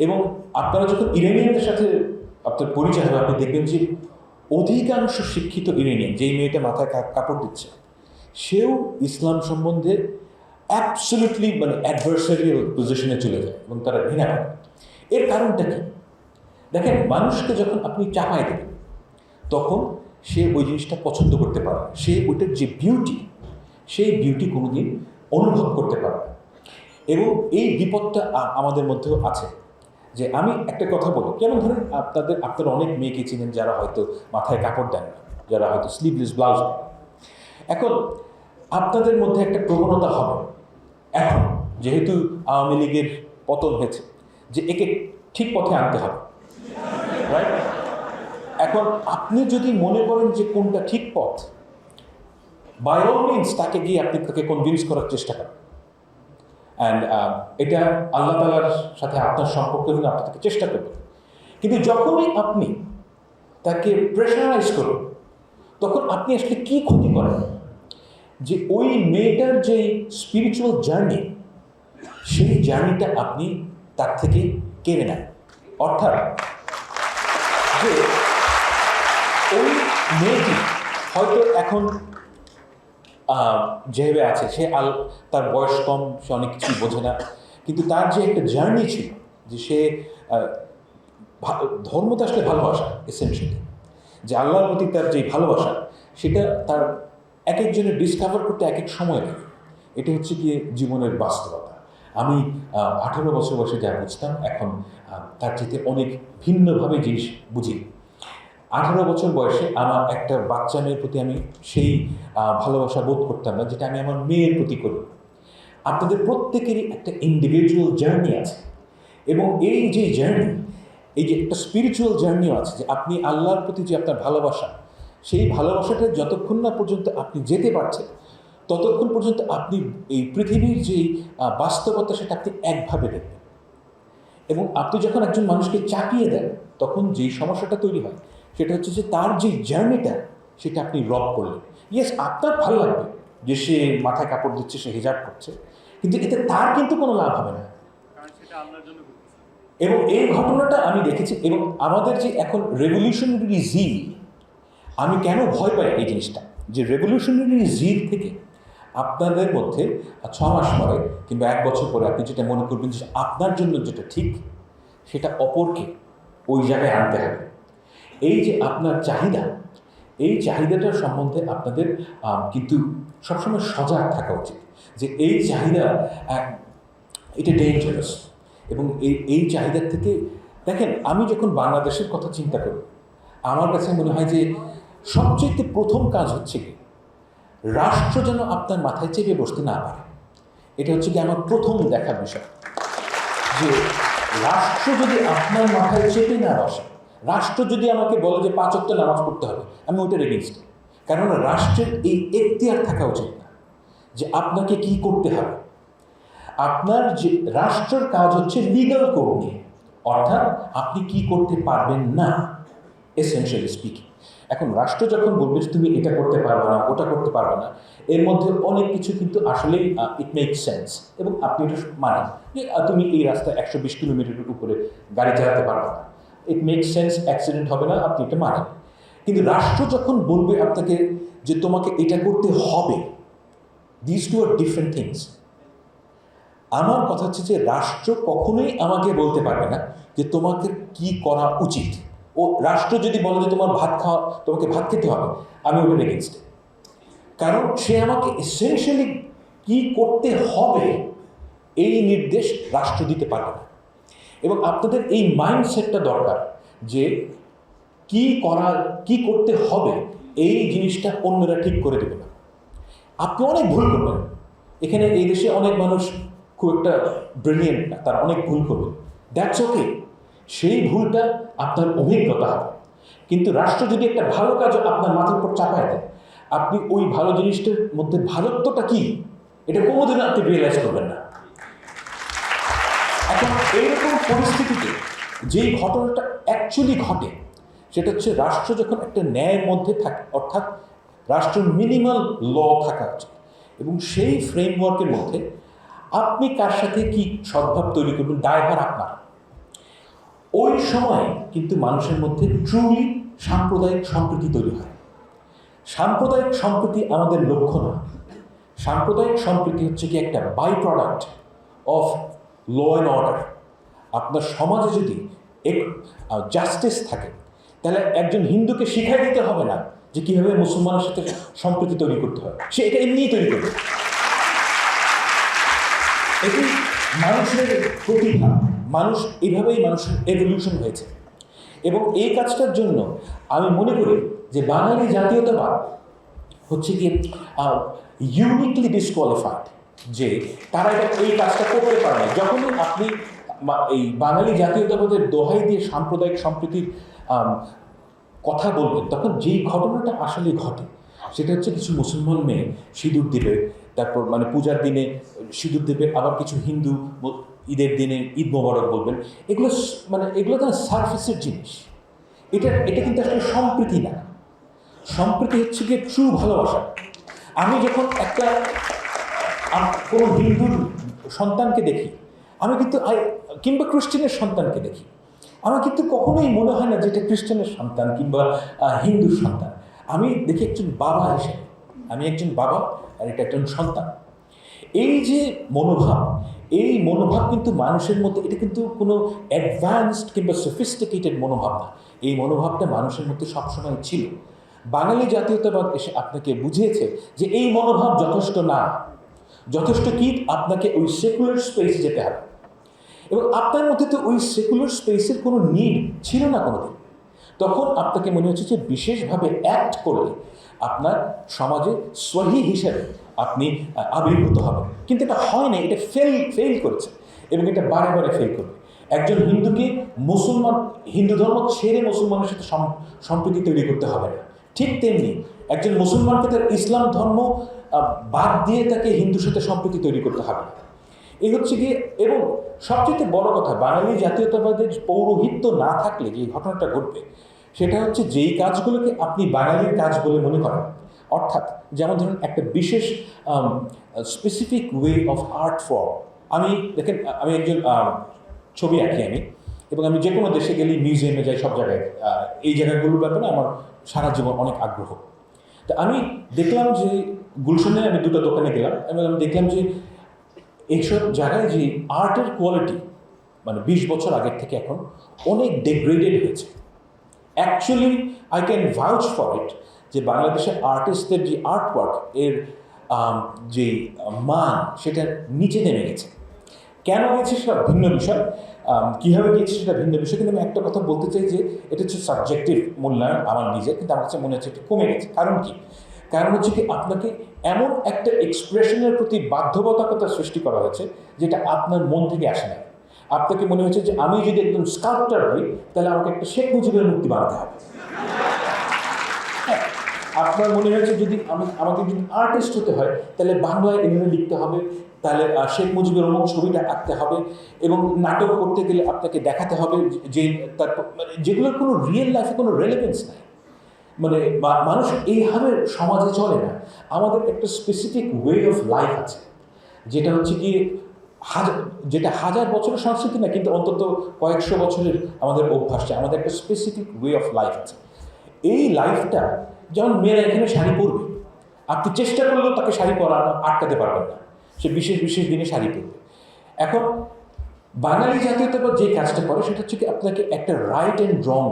এবং আপনারা যখন ইরানিয়ানদের সাথে আপনার পরিচয় হবে, আপনি দেখবেন যে অধিকাংশ শিক্ষিত ইরানিয়ান, যেই মেয়েটা মাথায় কাপড় দিচ্ছে, সেও ইসলাম সম্বন্ধে অ্যাবসলিউটলি অ্যাডভার্সারিয়াল পজিশনে চলে যায় এবং তারা ঘৃণা করে। এর কারণটা কি? দেখেন, মানুষকে যখন আপনি চাপায় দেবেন তখন সে ওই জিনিসটা পছন্দ করতে পারে, সে ওইটার যে বিউটি, সেই বিউটি কোনোদিন অনুভব করতে পারে না। এবং এই বিপদটা আমাদের মধ্যেও আছে। যে আমি একটা কথা বলি, যেমন ধরেন আপনারা অনেক মেয়েকে চিনেন যারা হয়তো মাথায় কাপড় দেন না, যারা হয়তো স্লিভলেস ব্লাউজ দেন। এখন আপনাদের মধ্যে একটা প্রবণতা হবে, এখন যেহেতু আওয়ামী লীগের পতন হয়েছে, যে একে ঠিক পথে আনতে হবে, রাইট? এখন আপনি যদি মনে করেন যে কোনটা ঠিক পথ, বাই অল মিনস তাকে গিয়ে আপনি তাকে কনভিন্স করার চেষ্টা করেন। অ্যান্ড এটা আল্লাহ তাআলার সাথে আপনার সম্পর্ক হলে আপনি তাকে চেষ্টা করবেন। কিন্তু যখনই আপনি তাকে প্রেশারাইজ করুন, তখন আপনি আসলে কি ক্ষতি করেন? যে ওই মেয়েটার যে স্পিরিচুয়াল জার্নি, সেই জার্নিটা আপনি তার থেকে কেড়ে নেন। অর্থাৎ যে ওই মেয়েটি হয়তো এখন যেভাবে আছে, সে তার বয়স কম, সে অনেক কিছু বোঝে না, কিন্তু তার যে একটা জার্নি ছিল, যে সে ধর্মতে আসলে ভালোবাসা এসেনশিয়ালি, যে আল্লাহর প্রতি তার যে ভালোবাসা, সেটা তার এক একজনের ডিসকভার করতে এক এক সময় লাগে। এটা হচ্ছে গিয়ে জীবনের বাস্তবতা। আমি 18 বছর বয়সে যা বুঝতাম, এখন তার চেয়ে অনেক ভিন্নভাবে জিনিস বুঝি। 18 বছর বয়সে আমার একটা বাচ্চা মেয়ের প্রতি আমি সেই ভালোবাসা বোধ করতাম না, যেটা আমি আমার মেয়ের প্রতি করি। আপনাদের প্রত্যেকেরই একটা ইন্ডিভিজুয়াল জার্নি আছে, এবং এই যে জার্নি, এই যে একটা স্পিরিচুয়াল জার্নিও আছে, যে আপনি আল্লাহর প্রতি যে আপনার ভালোবাসা, সেই ভালোবাসাটা যতক্ষণ না পর্যন্ত আপনি যেতে পারছেন, ততক্ষণ পর্যন্ত আপনি এই পৃথিবীর যে বাস্তবতা, সেটা আপনি একভাবে দেখবেন। এবং আপনি যখন একজন মানুষকে চাপিয়ে দেন, তখন যেই সমস্যাটা তৈরি হয়, সেটা হচ্ছে যে তার যে জার্নিটা, সেটা আপনি রব করলেন। ইয়েস, আপনার ভালো লাগবে যে সে মাথায় কাপড় দিচ্ছে, সে হিজাব করছে, কিন্তু এতে তার কিন্তু কোনো লাভ হবে না। এবং এই ঘটনাটা আমি দেখেছি। এবং আমাদের যে এখন রেভলিউশনারি জিল, আমি কেন ভয় পাই এই জিনিসটা, যে রেভলিউশনারি জিল থেকে আপনাদের মধ্যে 6 মাস পরে কিংবা 1 বছর পরে আপনি যেটা মনে করবেন যে আপনার জন্য যেটা ঠিক, সেটা অপরকে ওই জায়গায় আনতে হবে। এই যে আপনার চাহিদা, এই চাহিদাটার সম্বন্ধে আপনাদের কিন্তু সবসময় সজাগ থাকা উচিত, যে এই চাহিদা এটা ডেঞ্জারাস। এবং এই চাহিদার থেকে, দেখেন, আমি যখন বাংলাদেশের কথা চিন্তা করি, আমার কাছে মনে হয় যে সবচেয়ে প্রথম কাজ হচ্ছে কি, রাষ্ট্র যেন আপনার মাথায় চেপে বসতে না পারে। এটা হচ্ছে কি আমার প্রথম দেখার বিষয়, যে রাষ্ট্র যদি আপনার মাথায় চেপে না বসে, রাষ্ট্র যদি আমাকে বলে যে 5 ওয়াক্ত নামাজ পড়তে হবে, আমি ওইটার এগেইনস্ট। কারণ রাষ্ট্রের এই এখতিয়ার থাকা উচিত না যে আপনাকে কি করতে হবে। আপনার যে রাষ্ট্রের কাজ হচ্ছে লিগাল কোড নিয়ে, অর্থাৎ আপনি কি করতে পারবেন না, এসেনশিয়ালি স্পিকিং। এখন রাষ্ট্র যখন বলবে যে তুমি এটা করতে পারবে না, ওটা করতে পারবে না, এর মধ্যে অনেক কিছু কিন্তু আসলেই ইট মেক সেন্স, এবং আপনি এটা মানেন যে তুমি এই রাস্তায় 120 কিলোমিটারের উপরে গাড়ি চালাতে পারবে না, ইট মেক সেন্স, অ্যাক্সিডেন্ট হবে না, আপনি এটা মানেন। কিন্তু রাষ্ট্র যখন বলবে আপনাকে যে তোমাকে এটা করতে হবে, this two are different things. আমার কথা হচ্ছে যে রাষ্ট্র কখনোই আমাকে বলতে পারবে না যে তোমাকে কি করা উচিত। ও রাষ্ট্র যদি বলে যে তোমাকে ভাত খেতে হবে, আমি ওটার এগেইনস্টে। কারণ সে আমাকে এসেনশিয়ালি কি করতে হবে এই নির্দেশ রাষ্ট্র দিতে পারবে না। এবং আপনাদের এই মাইন্ডসেটটা দরকার, যে কি করতে হবে এই জিনিসটা অন্যরা ঠিক করে দেবে না। আপনি অনেক ভুল করবেন, এখানে এই দেশে অনেক মানুষ খুব একটা ব্রিলিয়েন্ট না, তারা অনেক ভুল করবে, দ্যাটস ওকে। সেই ভুলটা আপনার অভিজ্ঞতা হবে। কিন্তু রাষ্ট্র যদি একটা ভালো কাজও আপনার মাথার উপর চাপায় দেয়, আপনি ওই ভালো জিনিসটার মধ্যে ভালোত্বটা কি, এটা কোনোদিন আপনি রিয়েলাইজ করবেন না। এখন এইরকম পরিস্থিতিতে যেই ঘটনাটা অ্যাকচুয়ালি ঘটে, সেটা হচ্ছে রাষ্ট্র যখন একটা ন্যায়ের মধ্যে থাকে, অর্থাৎ রাষ্ট্রের মিনিমাল ল থাকা উচিত, এবং সেই ফ্রেমওয়ার্কের মধ্যে আপনি কার সাথে কি সদ্ভাব তৈরি করবেন, দায়ভার আপনার। ওই সময় কিন্তু মানুষের মধ্যে ট্রুলি সাম্প্রদায়িক সম্প্রীতি তৈরি হয়। সাম্প্রদায়িক সম্প্রীতি আমাদের লক্ষ্য না। সাম্প্রদায়িক সম্প্রীতি হচ্ছে কি একটা by product of law and order. আপনার সমাজে যদি জাস্টিস থাকে, তাহলে একজন হিন্দুকে শিখাই দিতে হবে না যে কীভাবে মুসলমানের সাথে সম্প্রীতি তৈরি করতে হয়, সে এটা এমনিই তৈরি করবে। এটি মানুষের প্রতিভা, এইভাবেই মানুষের এভলিউশন হয়েছে। এবং এই কাজটার জন্য আমি মনে করি যে বাঙালি জাতীয়তাবাদ হচ্ছে কি ইউনিকলি ডিসকোয়ালিফাইড, যে তারা এই কাজটা করতে পারে না। যখনই আপনি এই বাঙালি জাতীয়তাবাদের দোহাই দিয়ে সাম্প্রদায়িক সম্প্রীতির কথা বলবেন, তখন যেই ঘটনাটা আসলে ঘটে সেটা হচ্ছে কিছু মুসলমান মেয়ে সিঁদুর দেবে, তারপর মানে পূজার দিনে সিঁদুর দেবে, আবার কিছু হিন্দু ঈদের দিনে ঈদ মোবারক বলবেন। এগুলো মানে এগুলো তো সারফেসের জিনিস। এটা কিন্তু আসলে সম্প্রীতি না। সম্প্রীতি হচ্ছে গিয়ে ট্রু ভালোবাসা। আমি যখন একটা কোনো হিন্দুর সন্তানকে দেখি, আমি কিন্তু কিংবা খ্রিস্টানের সন্তানকে দেখি, আমার কিন্তু কখনোই মনে হয় না যে এটা খ্রিস্টানের সন্তান কিংবা হিন্দুর সন্তান। আমি দেখি একজন বাবা হিসেবে, আমি একজন বাবা আর এটা একজন সন্তান। এই যে মনোভাব, এই মনোভাব কিন্তু মানুষের মধ্যে, এটা কিন্তু কোনো অ্যাডভান্সড কিংবা সফিস্টিকেটেড মনোভাব না। এই মনোভাবটা মানুষের মধ্যে সবসময় ছিল। বাঙালি জাতীয়তাবাদ এসে আপনাকে বুঝিয়েছে যে এই মনোভাব যথেষ্ট না। যথেষ্ট কি, আপনাকে ওই সেকুলার স্পেসে যেতে হবে। এবং আপনার মধ্যে তো ওই সেকুলার স্পেসের কোনো নিড ছিল না কোনোদিন। তখন আপনাকে মনে হচ্ছে যে বিশেষভাবে অ্যাক্ট করলে আপনার সমাজে সহি হিসেবে আপনি আবির্ভূত হবেন। কিন্তু এটা হয় না, এটা ফেল করেছে এবং এটা বারে বারে ফেল করবে। একজন হিন্দুকে হিন্দু ধর্ম ছেড়ে মুসলমানের সাথে সম্প্রীতি তৈরি করতে হবে না। ঠিক তেমনি একজন মুসলমানকে তার ইসলাম ধর্ম বাদ দিয়ে তাকে হিন্দুর সাথে সম্প্রীতি তৈরি করতে হবে না। এই হচ্ছে গিয়ে, এবং সবচেয়ে বড় কথা, বাঙালি জাতীয়তাবাদের পৌরোহিত্য না থাকলে যে ঘটনাটা ঘটবে সেটা হচ্ছে যেই কাজগুলোকে আপনি বাঙালির কাজ বলে মনে করেন, অর্থাৎ যেমন ধরুন একটা বিশেষ specific way of art form. দেখেন আমি একজন ছবি আঁকি আমি, এবং আমি যে কোনো দেশে গেলেই মিউজিয়ামে যাই, সব জায়গায় এই জায়গাগুলোর ব্যাপারে আমার সারা জীবন অনেক আগ্রহ। তো আমি দেখলাম যে গুলশানে আমি দুটো দোকানে গেলাম এবং আমি দেখলাম যে এইসব জায়গায় যে আর্টের কোয়ালিটি মানে 20 বছর আগের থেকে এখন অনেক ডিগ্রেডেড হয়েছে। Actually I can ভাউচ for it যে বাংলাদেশের আর্টিস্টদের যে আর্টওয়ার্ক এর যে মান সেটা নিচে নেমে গেছে। কেন গেছে সেটা ভিন্ন বিষয়, কীভাবে গিয়েছে সেটা ভিন্ন বিষয়। কিন্তু আমি একটা কথা বলতে চাই যে এটা হচ্ছে সাবজেক্টিভ মূল্যায়ন আমার নিজের, কিন্তু আমার কাছে মনে হচ্ছে একটু কমে গেছে। কারণ কি? কারণ হচ্ছে কি, আপনাকে এমন একটা এক্সপ্রেশনের প্রতি বাধ্যবাধকতা সৃষ্টি করা হয়েছে যেটা আপনার মন থেকে আসে না। আপনাকে মনে হচ্ছে যে আমি যদি একদম স্কাল্পচার হই তাহলে আমাকে একটা শেখ মুজিবের মূর্তি বানাতে হবে। আপনার মনে হয়েছে যদি আমাকে যদি আর্টিস্ট হতে হয় তাহলে বাংলায় এভাবে লিখতে হবে, তাহলে শেখ মুজিবের অমুক ছবিটা আঁকতে হবে, এবং নাটক করতে গেলে আপনাকে দেখাতে হবে যে তারপর মানে যেগুলোর কোনো রিয়েল লাইফে কোনো রেলেভেন্স নাই। মানে মানুষ এইভাবে সমাজে চলে না। আমাদের একটা স্পেসিফিক ওয়ে অফ লাইফ আছে, যেটা হচ্ছে কি যেটা হাজার বছরের সংস্কৃতি না, কিন্তু অন্তত কয়েকশো বছরের আমাদের অভ্যাস, আমাদের একটা স্পেসিফিক ওয়ে অফ লাইফ আছে। এই লাইফটা, যেমন মেয়েরা এখানে শাড়ি পরবে, আপনি চেষ্টা করলেও তাকে শাড়ি পরানো আটকাতে পারবেন না, সে বিশেষ বিশেষ দিনে শাড়ি পরবে। এখন বাঙালি জাতীয়তাবাদ যে কাজটা করে সেটা হচ্ছে কি আপনাকে একটা রাইট অ্যান্ড রং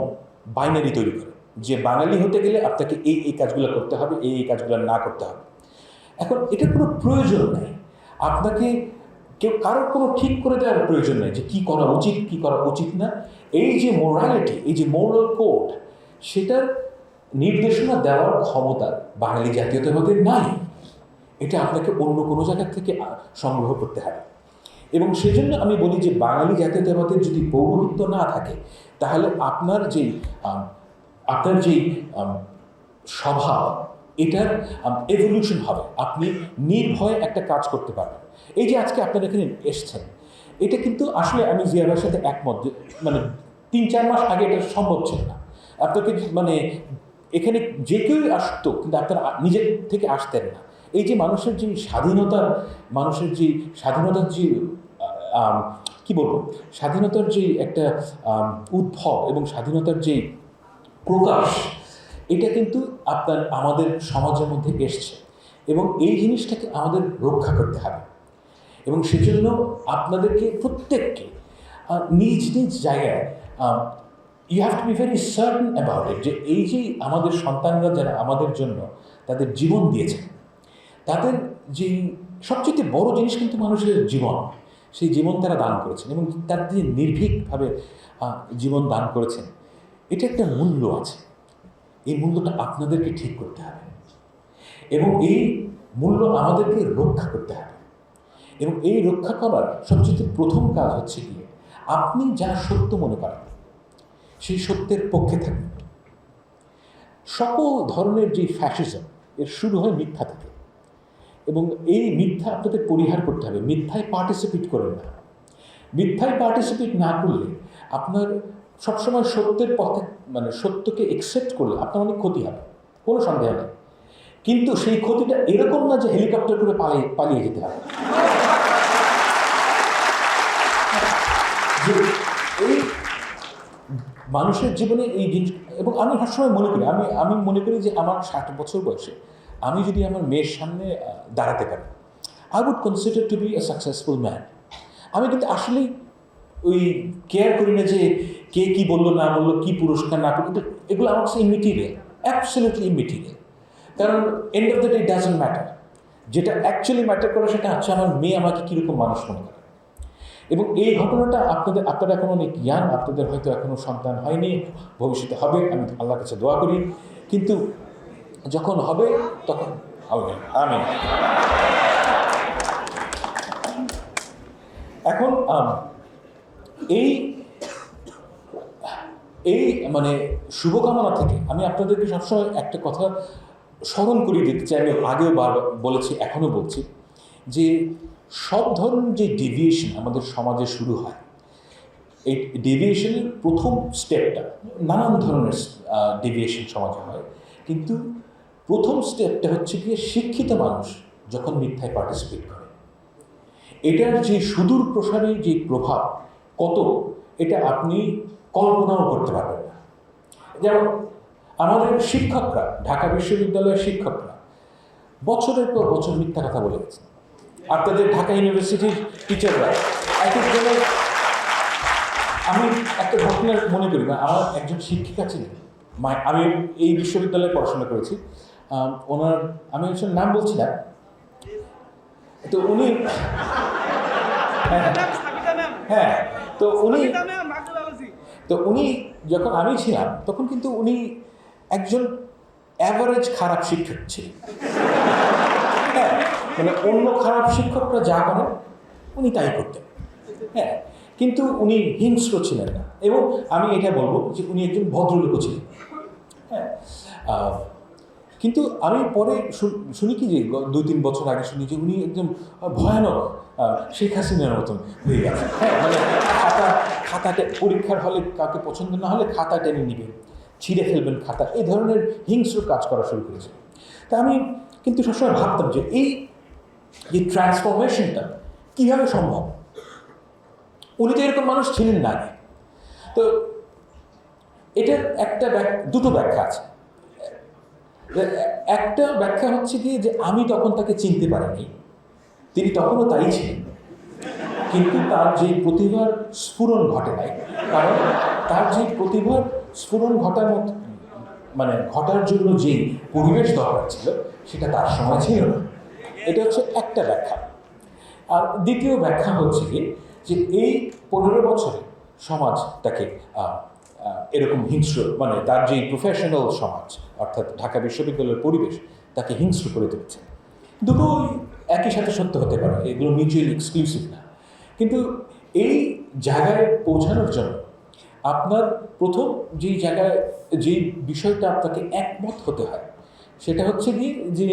বাইনারি তৈরি করে, যে বাঙালি হতে গেলে আপনাকে এই কাজগুলো করতে হবে, এই কাজগুলো না করতে হবে। এখন এটা কোনো প্রয়োজন নেই, আপনাকে কারোর কোনো ঠিক করে দেওয়ার প্রয়োজন নেই যে কী করা উচিত কী করা উচিত না। এই যে মোরালিটি, এই যে মোরাল কোড, সেটার নির্দেশনা দেওয়ার ক্ষমতা বাঙালি জাতীয়তাবাদের নাই। এটা আপনাকে অন্য কোনো জায়গা থেকে সংগ্রহ করতে হবে। এবং সেজন্য আমি বলি যে বাঙালি জাতীয়তাবাদের যদি পৌরোহিত্য না থাকে তাহলে আপনার যেই স্বভাব, এটার এভলিউশন হবে, আপনি নির্ভয়ে একটা কাজ করতে পারবেন। এই যে আজকে আপনারা এখানে এসছেন, এটা কিন্তু আসলে আমি জিয়া ভাইয়ের সাথে একমত, মানে 3-4 মাস আগে এটা সম্ভব ছিল না। আপনাকে মানে এখানে যে কেউই আসতো, কিন্তু আপনারা নিজের থেকে আসতেন না। এই যে মানুষের যে স্বাধীনতার যে কি বলবো, স্বাধীনতার যে একটা উদ্ভব এবং স্বাধীনতার যে প্রকাশ, এটা কিন্তু আমাদের সমাজের মধ্যে এসছে, এবং এই জিনিসটাকে আমাদের রক্ষা করতে হবে। এবং সেজন্য আপনাদেরকে প্রত্যেককে নিজ নিজ জায়গায় you have to be very certain about it, যে এই যে আমাদের সন্তানরা যারা আমাদের জন্য তাদের জীবন দিয়েছে, তাদের যে সবচেয়ে বড় জিনিস কিন্তু মানুষের জীবন, সেই জীবন তারা দান করেছেন এবং তার দিয়ে নির্ভীকভাবে জীবন দান করেছেন। এটা একটা মূল্য আছে, এই মূল্যটা আপনাদেরকে ঠিক করতে হবে এবং এই মূল্য আমাদেরকে রক্ষা করতে হবে। এবং এই রক্ষা করার সবচেয়ে প্রথম কাজ হচ্ছে গিয়ে আপনি যা সত্য মনে করেন সেই সত্যের পক্ষে থাকবেন। সকল ধরনের যে ফ্যাসিজম এর শুরু হয় মিথ্যা থেকে, এবং এই মিথ্যা আপনাদের পরিহার করতে হবে। মিথ্যায় পার্টিসিপেট করেন না। মিথ্যায় পার্টিসিপেট না করলে আপনার সবসময় সত্যের পথে, মানে সত্যকে একসেপ্ট করলে আপনার অনেক ক্ষতি হবে, কোনো সন্দেহ নেই। কিন্তু সেই ক্ষতিটা এরকম না যে হেলিকপ্টার করে পালিয়ে যেতে হবে। যে এই মানুষের জীবনে এই জিনিস, এবং আমি সবসময় মনে করি, আমি মনে করি যে আমার 60 বছর বয়সে আমি যদি আমার মেয়ের সামনে দাঁড়াতে পারি, I would consider to be a successful man. আমি কিন্তু আসলেই ওই কেয়ার করি না যে কে কী বললো না বললো, কী পুরস্কার না পেল, এগুলো আমার কাছে ইমিটেরিয়াল, অ্যাবসলিউটলি ইমিটেরিয়াল। কারণ end of the day doesn't matter. যেটা অ্যাকচুয়ালি ম্যাটার করে সেটা হচ্ছে আমার মেয়ে আমাকে কীরকম মানুষ মনে করে। এবং এই ঘটনাটা আপনারা এখন অনেক ইয়াং, আপনাদের হয়তো এখনও সন্তান হয়নি, ভবিষ্যতে হবে, আমি আল্লাহর কাছে দোয়া করি। কিন্তু যখন হবে তখন হবে। আমি এখন এই এই মানে শুভকামনা থেকে আমি আপনাদেরকে সবসময় একটা কথা স্মরণ করিয়ে দিতে চাই। আমি আগেও বলেছি, এখনও বলছি, যে সব ধরনের যে ডেভিয়েশন আমাদের সমাজে শুরু হয়, এই ডেভিয়েশনের প্রথম স্টেপটা, নানান ধরনের ডেভিয়েশন সমাজে হয়, কিন্তু প্রথম স্টেপটা হচ্ছে গিয়ে শিক্ষিত মানুষ যখন মিথ্যায় পার্টিসিপেট করে, এটার যে সুদূর প্রসারী যে প্রভাব কত, এটা আপনি কল্পনাও করতে পারবেন না। যেমন আমাদের শিক্ষকরা, ঢাকা বিশ্ববিদ্যালয়ের শিক্ষকরা বছরের পর বছর মিথ্যা কথা বলে গেছে। আপনাদের ঢাকা ইউনিভার্সিটির টিচাররা এক একজনের, আমি একটা ঘটনা মনে করি না, আমার একজন শিক্ষিকা ছিলেন, আমি এই বিশ্ববিদ্যালয়ে পড়াশোনা করেছি, ওনার, আমি একজন নাম বলছি না, তো উনি, হ্যাঁ, তো উনি যখন আমি ছিলাম তখন কিন্তু উনি একজন অ্যাভারেজ খারাপ শিক্ষক ছিলেন। হ্যাঁ, মানে অন্য খারাপ শিক্ষকরা যা করেন উনি তাই করতেন। হ্যাঁ, কিন্তু উনি হিংস্র ছিলেন না, এবং আমি এটা বলবো যে উনি একজন ভদ্রলোকও ছিলেন। হ্যাঁ, কিন্তু আমি পরে শুনি কি যে 2-3 বছর আগে শুনি যে উনি একদম ভয়ানক শেখ হাসিনার মতন হয়ে গেছে। হ্যাঁ, মানে খাতাটা পরীক্ষার হলে কাউকে পছন্দ না হলে খাতা টেনে নেবেন, ছিঁড়ে ফেলবেন খাতা, এই ধরনের হিংস্র কাজ করা শুরু করেছে। তা আমি কিন্তু সবসময় ভাবতাম যে এই যে ট্রান্সফরমেশনটা কীভাবে সম্ভব। উনি তো এরকম মানুষ ছিলেন না আগে। তো এটার দুটো ব্যাখ্যা আছে। একটা ব্যাখ্যা হচ্ছে কি যে আমি তখন তাকে চিনতে পারিনি, তিনি তখনও তাই ছিলেন, কিন্তু তার যে প্রতিভার স্ফুরণ ঘটে নাই। কারণ তার যে প্রতিভার স্ফুরণ ঘটার জন্য যে পরিবেশ দরকার ছিল সেটা তার সময় ছিল না। এটা হচ্ছে একটা ব্যাখ্যা। আর দ্বিতীয় ব্যাখ্যা হচ্ছে কি যে এই 15 বছরে সমাজ তাকে এরকম হিংস্র, মানে তার যে প্রফেশনাল সমাজ অর্থাৎ ঢাকা বিশ্ববিদ্যালয়ের পরিবেশ তাকে হিংস্র করে তুলেছে। দুটোই একই সাথে সত্য হতে পারে, এগুলো মিউচুয়ালি এক্সক্লুসিভ না। কিন্তু এই জায়গায় পৌঁছানোর জন্য আপনার প্রথম যেই বিষয়টা আপনাকে একমত হতে হয় সেটা হচ্ছে কি যে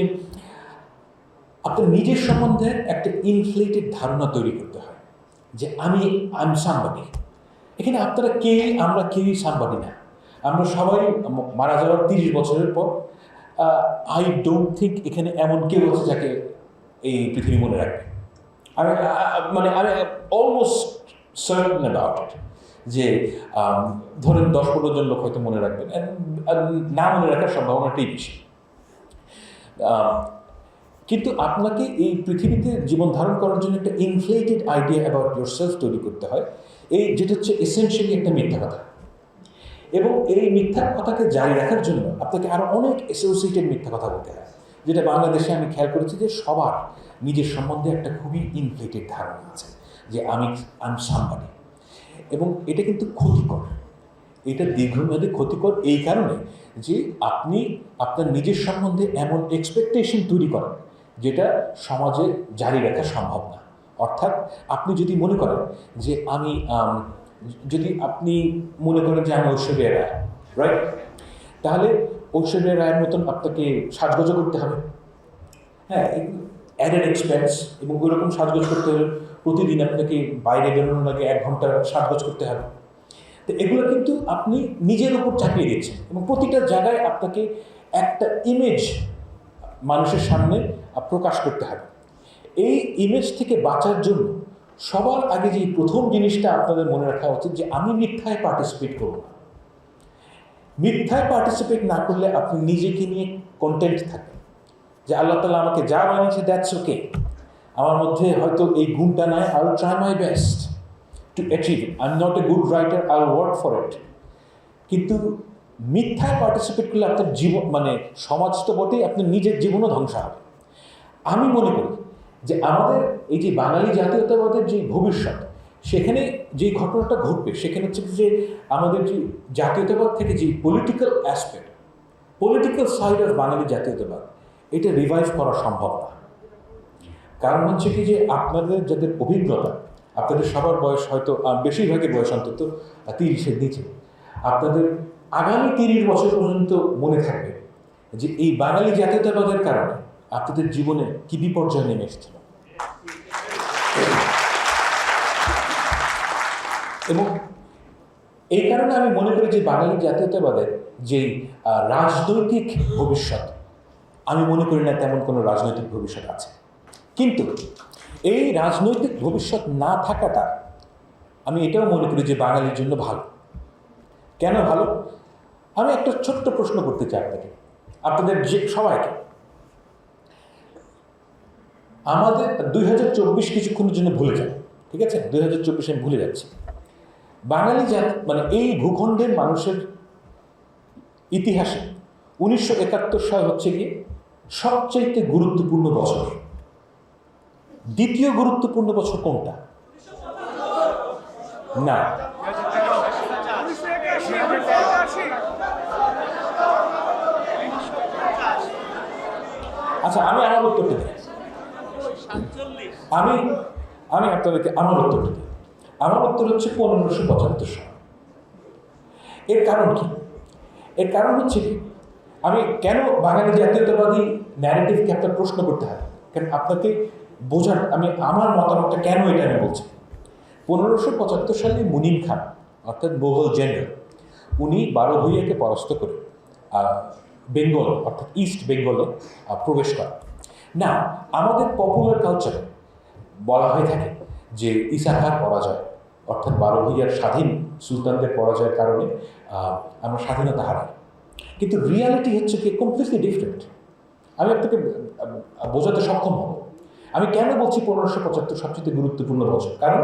আপনার নিজের সম্বন্ধে একটা ইনফ্লেটেড ধারণা তৈরি করতে হয় যে আমি সামবাডি। এখানে আমরা কেউই সামবাডি না। আমরা সবাই মারা যাওয়ার 30 বছরের পর আই ডোন্ট থিঙ্ক এখানে এমন কেউ আছে যাকে এই পৃথিবী মনে রাখবে। আমি অলমোস্ট সার্টেন অ্যাবাউট ইট যে ধরেন 10-15 জন লোক হয়তো মনে রাখবেন, না মনে রাখার সম্ভাবনাটাই বেশি। কিন্তু আপনাকে এই পৃথিবীতে জীবন ধারণ করার জন্য একটা inflated idea about your self তৈরি করতে হয়, যেটা হচ্ছে এসেনশিয়ালি একটা মিথ্যা কথা। এবং এই মিথ্যা কথাকে জারি রাখার জন্য আপনাকে আরও অনেক অ্যাসোসিয়েটেড মিথ্যা কথা বলতে হয়, যেটা বাংলাদেশে আমি খেয়াল করেছি যে সবার নিজের সম্বন্ধে একটা খুবই ইনফ্লেটেড ধারণা আছে যে আমি সামবাডি। এবং এটা কিন্তু ক্ষতিকর, এটা দীর্ঘমেয়াদী ক্ষতিকর এই কারণে যে আপনি আপনার নিজের সম্বন্ধে এমন এক্সপেকটেশন তৈরি করেন যেটা সমাজে জারি রাখা সম্ভব না। অর্থাৎ আপনি যদি মনে করেন যে আমি যদি আপনি মনে করেন যে আমি ঐশ্বরিয়া রায়, রাইট, তাহলে ঐশ্বরিয়া রায়ের মতন আপনাকে সাজগোজ করতে হবে। হ্যাঁ, অ্যাডেড এক্সপেন্স, এবং ওইরকম সাজগোজ করতে হলে প্রতিদিন আপনাকে বাইরে বেরোনোর আগে 1 ঘন্টা সাজগোজ করতে হবে। তো এগুলো কিন্তু আপনি নিজের উপর চাপিয়ে দিচ্ছেন, এবং প্রতিটা জায়গায় আপনাকে একটা ইমেজ মানুষের সামনে প্রকাশ করতে হবে। এই ইমেজ থেকে বাঁচার জন্য সবার আগে যে প্রথম জিনিসটা আপনাদের মনে রাখা উচিত যে আমি মিথ্যায় পার্টিসিপেট করব না। মিথ্যায় পার্টিসিপেট না করলে আপনি নিজেকে নিয়ে কন্টেন্ট থাকেন যে আল্লাহ তাআলা আমাকে যা বানিয়েছে দ্যাটস ওকে, আমার মধ্যে হয়তো এই গুণটা নাই, I will try my best to achieve it, I am not a good writer, I will work for it. কিন্তু মিথ্যায় পার্টিসিপেট করলে আপনার জীবন, মানে সমাজ তো বটেই, আপনার নিজের জীবনও ধ্বংস হবে। আমি মনে করি যে আমাদের এই যে বাঙালি জাতীয়তাবাদের যে ভবিষ্যৎ, সেখানে যে ঘটনাটা ঘটবে সেখানে হচ্ছে যে আমাদের যে জাতীয়তাবাদ থেকে যে political aspect, political side of Bengali জাতীয়তাবাদ, এটা রিভাইভ করা সম্ভব না। কারণ হচ্ছে কি যে আপনাদের যাদের অভিজ্ঞতা, আপনাদের সবার বয়স হয়তো, বেশিরভাগের বয়স অন্তত 30-এর নিচে, আপনাদের আগামী 30 বছর পর্যন্ত মনে থাকবে যে এই বাঙালি জাতীয়তাবাদের কারণে আপনাদের জীবনে কি বিপর্যয় নেমে এসেছিল। এবং এই কারণে আমি মনে করি যে বাঙালি জাতীয়তাবাদের যে রাজনৈতিক ভবিষ্যৎ, আমি মনে করি না তেমন কোনো রাজনৈতিক ভবিষ্যৎ আছে। কিন্তু এই রাজনৈতিক ভবিষ্যৎ না থাকাটা আমি এটাও মনে করি যে বাঙালির জন্য ভালো। কেন ভালো? আমি একটা ছোট্ট প্রশ্ন করতে চাই আপনাদের যে সবাইকে। আমাদের 2024 কিছুক্ষণের জন্য ভুলে যান, ঠিক আছে? 2024 আমি ভুলে যাচ্ছি। বাঙালি জাতি, মানে এই ভূখণ্ডের মানুষের ইতিহাসে 1971 সাল হচ্ছে গিয়ে সবচাইতে গুরুত্বপূর্ণ বছর। দ্বিতীয় গুরুত্বপূর্ণ বছর কোনটা? না, আচ্ছা, আমি আমার উত্তরটা দিই। আমি আপনাদেরকে আমার উত্তরটা দিই। আমার উত্তর হচ্ছে 1575 সাল। এর কারণ কি? এর কারণ হচ্ছে কি, আমি কেন বাঙালি জাতীয়তাবাদী ন্যারেটিভকে একটা প্রশ্ন করতে হয়, কারণ আপনাকে বোঝার, আমি আমার মতামতটা কেন এটা আমি বলছি। 1575 সালে মুনিম খান, অর্থাৎ মোগল জেনারেল, উনি 12 ভূঁইয়াকে পরাস্ত করে বেঙ্গল অর্থাৎ ইস্ট বেঙ্গলে প্রবেশ করেন। না, আমাদের পপুলার কালচারে বলা হয়ে থাকে যে ইসাখার পরাজয়, অর্থাৎ 12 ভূঁইয়ার স্বাধীন সুলতানদের পরাজয়ের কারণে আমরা স্বাধীনতা হারাই। কিন্তু রিয়ালিটি হচ্ছে কি কমপ্লিটলি ডিফারেন্ট। আমি আপনাকে বোঝাতে সক্ষম হব। আমি কেন বলছি 1575 সবচেয়ে গুরুত্বপূর্ণ বছর? কারণ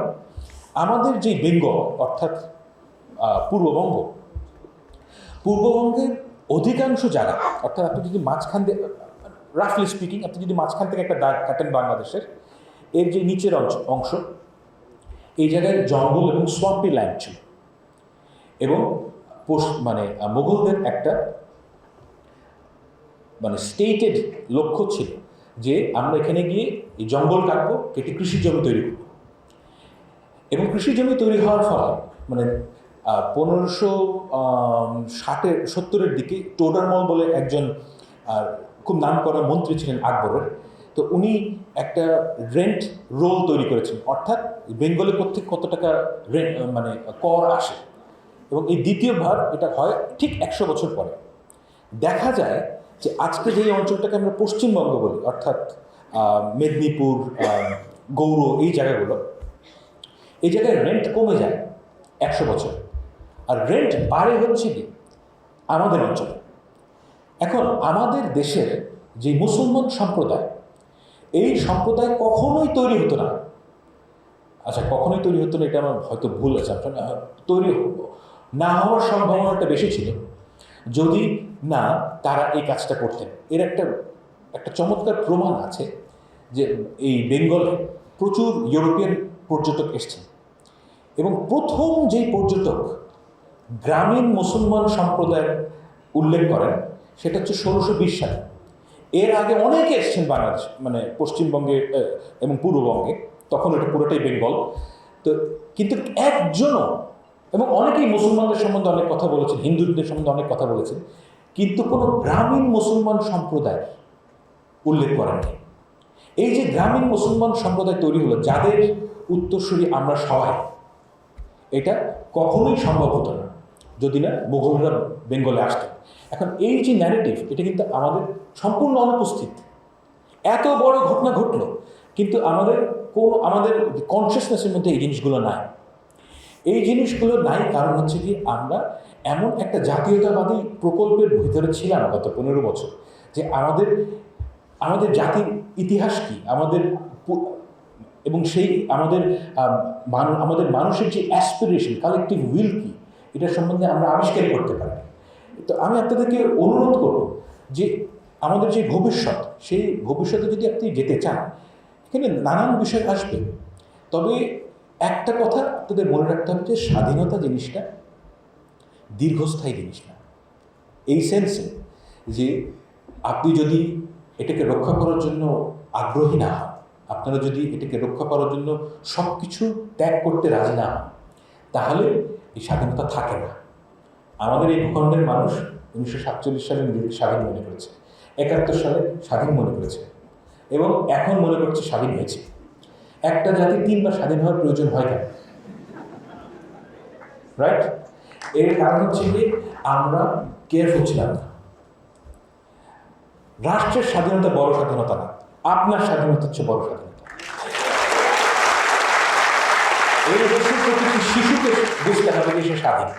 আমাদের যে বেঙ্গল অর্থাৎ পূর্ববঙ্গের অধিকাংশ জায়গা, অর্থাৎ আপনি যদি মাঝখান দিয়ে, রাফলি স্পিকিং, আপনি যদি মাঝখান থেকে একটা দাগ কাটেন বাংলাদেশের, এর যে নিচের অংশ, এই জায়গায় জঙ্গল এবং সোয়াম্পি ল্যান্ড ছিল। এবং মানে মুঘলদের একটা মানে স্টেটেড লক্ষ্য ছিল যে আমরা এখানে গিয়ে এই জঙ্গল কাটবো, কেটে কৃষি জমি তৈরি করব। এবং কৃষি জমি তৈরি হওয়ার ফলে মানে 1570-এর দিকে টোডরমল বলে একজন খুব নাম করা মন্ত্রী ছিলেন আকবরের। তো উনি একটা রেন্ট রোল তৈরি করেছেন, অর্থাৎ বেঙ্গলে প্রত্যেক কত টাকা রেন্ট মানে কর আসে। এবং এই দ্বিতীয়বার এটা হয় ঠিক 100 বছর পরে। দেখা যায় যে আজকে যেই অঞ্চলটাকে আমরা পশ্চিমবঙ্গ বলি, অর্থাৎ মেদিনীপুর, গৌড়, এই জায়গাগুলো, এই জায়গায় রেন্ট কমে যায় 100 বছর, আর রেন্ট বাড়ে হচ্ছে কি আমাদের অঞ্চলে। এখন আমাদের দেশের যে মুসলমান সম্প্রদায়, এই সম্প্রদায় কখনোই তৈরি হতো না। আচ্ছা, কখনোই তৈরি হতো না এটা আমার হয়তো ভুল আছে, আপনার তৈরি না হওয়ার সম্ভাবনাটা বেশি ছিল যদি না তারা এই কাজটা করতেন। এর একটা চমৎকার প্রমাণ আছে যে এই বেঙ্গলে প্রচুর ইউরোপিয়ান পর্যটক এসছেন, এবং প্রথম যেই পর্যটক গ্রামীণ মুসলমান সম্প্রদায়ের উল্লেখ করেন সেটা হচ্ছে 1620 সালে। এর আগে অনেকে এসছেন বাংলাদেশ, মানে পশ্চিমবঙ্গে এবং পূর্ববঙ্গে, তখন এটা পুরোটাই বেঙ্গল। তো কিন্তু একজনও এবং অনেকেই মুসলমানদের সম্বন্ধে অনেক কথা বলেছেন, হিন্দুদের সম্বন্ধে অনেক কথা বলেছেন, কিন্তু কোনো গ্রামীণ মুসলমান সম্প্রদায় উল্লেখ করেননি। এই যে গ্রামীণ মুসলমান সম্প্রদায় তৈরি হলো, যাদের উত্তরসূরি আমরা সবাই, এটা কখনোই সম্ভব হতো না যদি না মুঘলরা বেঙ্গলে আসতেন। এখন এই যে ন্যারেটিভ, এটা কিন্তু আমাদের সম্পূর্ণ অনুপস্থিত। এত বড় ঘটনা ঘটলো, কিন্তু আমাদের কনসিয়াসনেসের মধ্যে এই জিনিসগুলো নাই। এই জিনিসগুলো নাই কারণ হচ্ছে কি, আমরা এমন একটা জাতীয়তাবাদী প্রকল্পের ভিতরে ছিলাম গত 15 বছর, যে আমাদের জাতির ইতিহাস কি, এবং সেই আমাদের মানুষের যে অ্যাসপিরেশন, কালেকটিভ উইল কি, এটার সম্বন্ধে আমরা আবিষ্কার করতে পারি। তো আমি আপনাদেরকে অনুরোধ করব যে আমাদের যে ভবিষ্যৎ, সেই ভবিষ্যতে যদি আপনি যেতে চান, এখানে নানান বিষয় আসবে। তবে একটা কথা আপনাদের মনে রাখতে হবে, যে স্বাধীনতা জিনিসটা দীর্ঘস্থায়ী জিনিস না। এই সেন্সে যে আপনি যদি এটাকে রক্ষা করার জন্য আগ্রহী না হন, আপনারা যদি এটাকে রক্ষা করার জন্য সব কিছু ত্যাগ করতে রাজি না হন, তাহলে এই স্বাধীনতা থাকে না। আমাদের এই ভূখণ্ডের মানুষ 1947 সালে নিজেকে স্বাধীন মনে করেছে, 71 সালে স্বাধীন মনে করেছে, এবং এখন মনে করছে স্বাধীন হয়েছে। একটা জাতি 3 বার স্বাধীন হওয়ার প্রয়োজন হয় কেন? রাইট? এর কারণ হচ্ছে যে আমরা কেয়ারফুল ছিলাম না। রাষ্ট্রের স্বাধীনতা বড় স্বাধীনতা না, আপনার স্বাধীনতা হচ্ছে বড় স্বাধীনতা। এই দেশের প্রতিটি শিশুকে বুঝতে হবে যে সে স্বাধীন।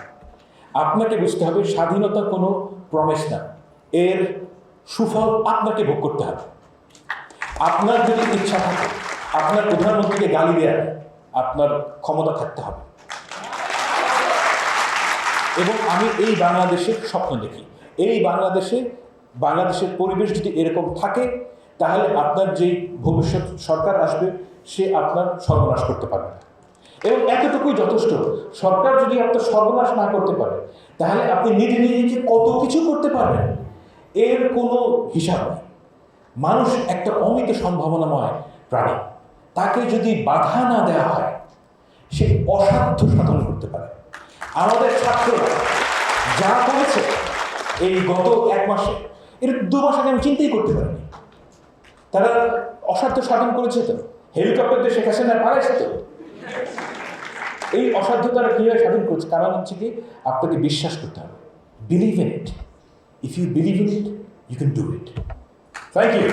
আপনাকে বুঝতে হবে স্বাধীনতা কোনো প্রমিস না, এর সুফল আপনাকে ভোগ করতে হবে। আপনার যদি ইচ্ছা থাকে, আপনার প্রধানমন্ত্রীকে গালি দেওয়ার আপনার ক্ষমতা থাকতে হবে। এবং আমি এই বাংলাদেশের স্বপ্ন দেখি, এই বাংলাদেশের পরিবেশ যদি এরকম থাকে, তাহলে আপনার যেই ভবিষ্যৎ সরকার আসবে, সে আপনার সর্বনাশ করতে পারবে না। এবং এতটুকুই যথেষ্ট, সরকার যদি আপনার সর্বনাশ না করতে পারে, তাহলে আপনি নিজে নিজে কত কিছু করতে পারবেন, এর কোনো হিসাব নেই। মানুষ একটা অমিত সম্ভাবনাময় প্রাণী, তাকে যদি বাধা না দেওয়া হয়, সে অসাধ্য সাধন করতে পারে। আমাদের ছাত্ররা যা করেছে এই গত 1 মাসে, এর 2 মাস আগে আমি চিন্তাই করতে পারিনি। তারা অসাধ্য সাধন করেছে, তো হেলিকপ্টার দিয়ে শেখ হাসিনা পালাইছে। তো এই অসাধ্য তারা কীভাবে স্বাধীন করছে? কারণ হচ্ছে কি, আপনাকে বিশ্বাস করতে হবে। Believe in it. If you believe in it, you can do it. Thank you.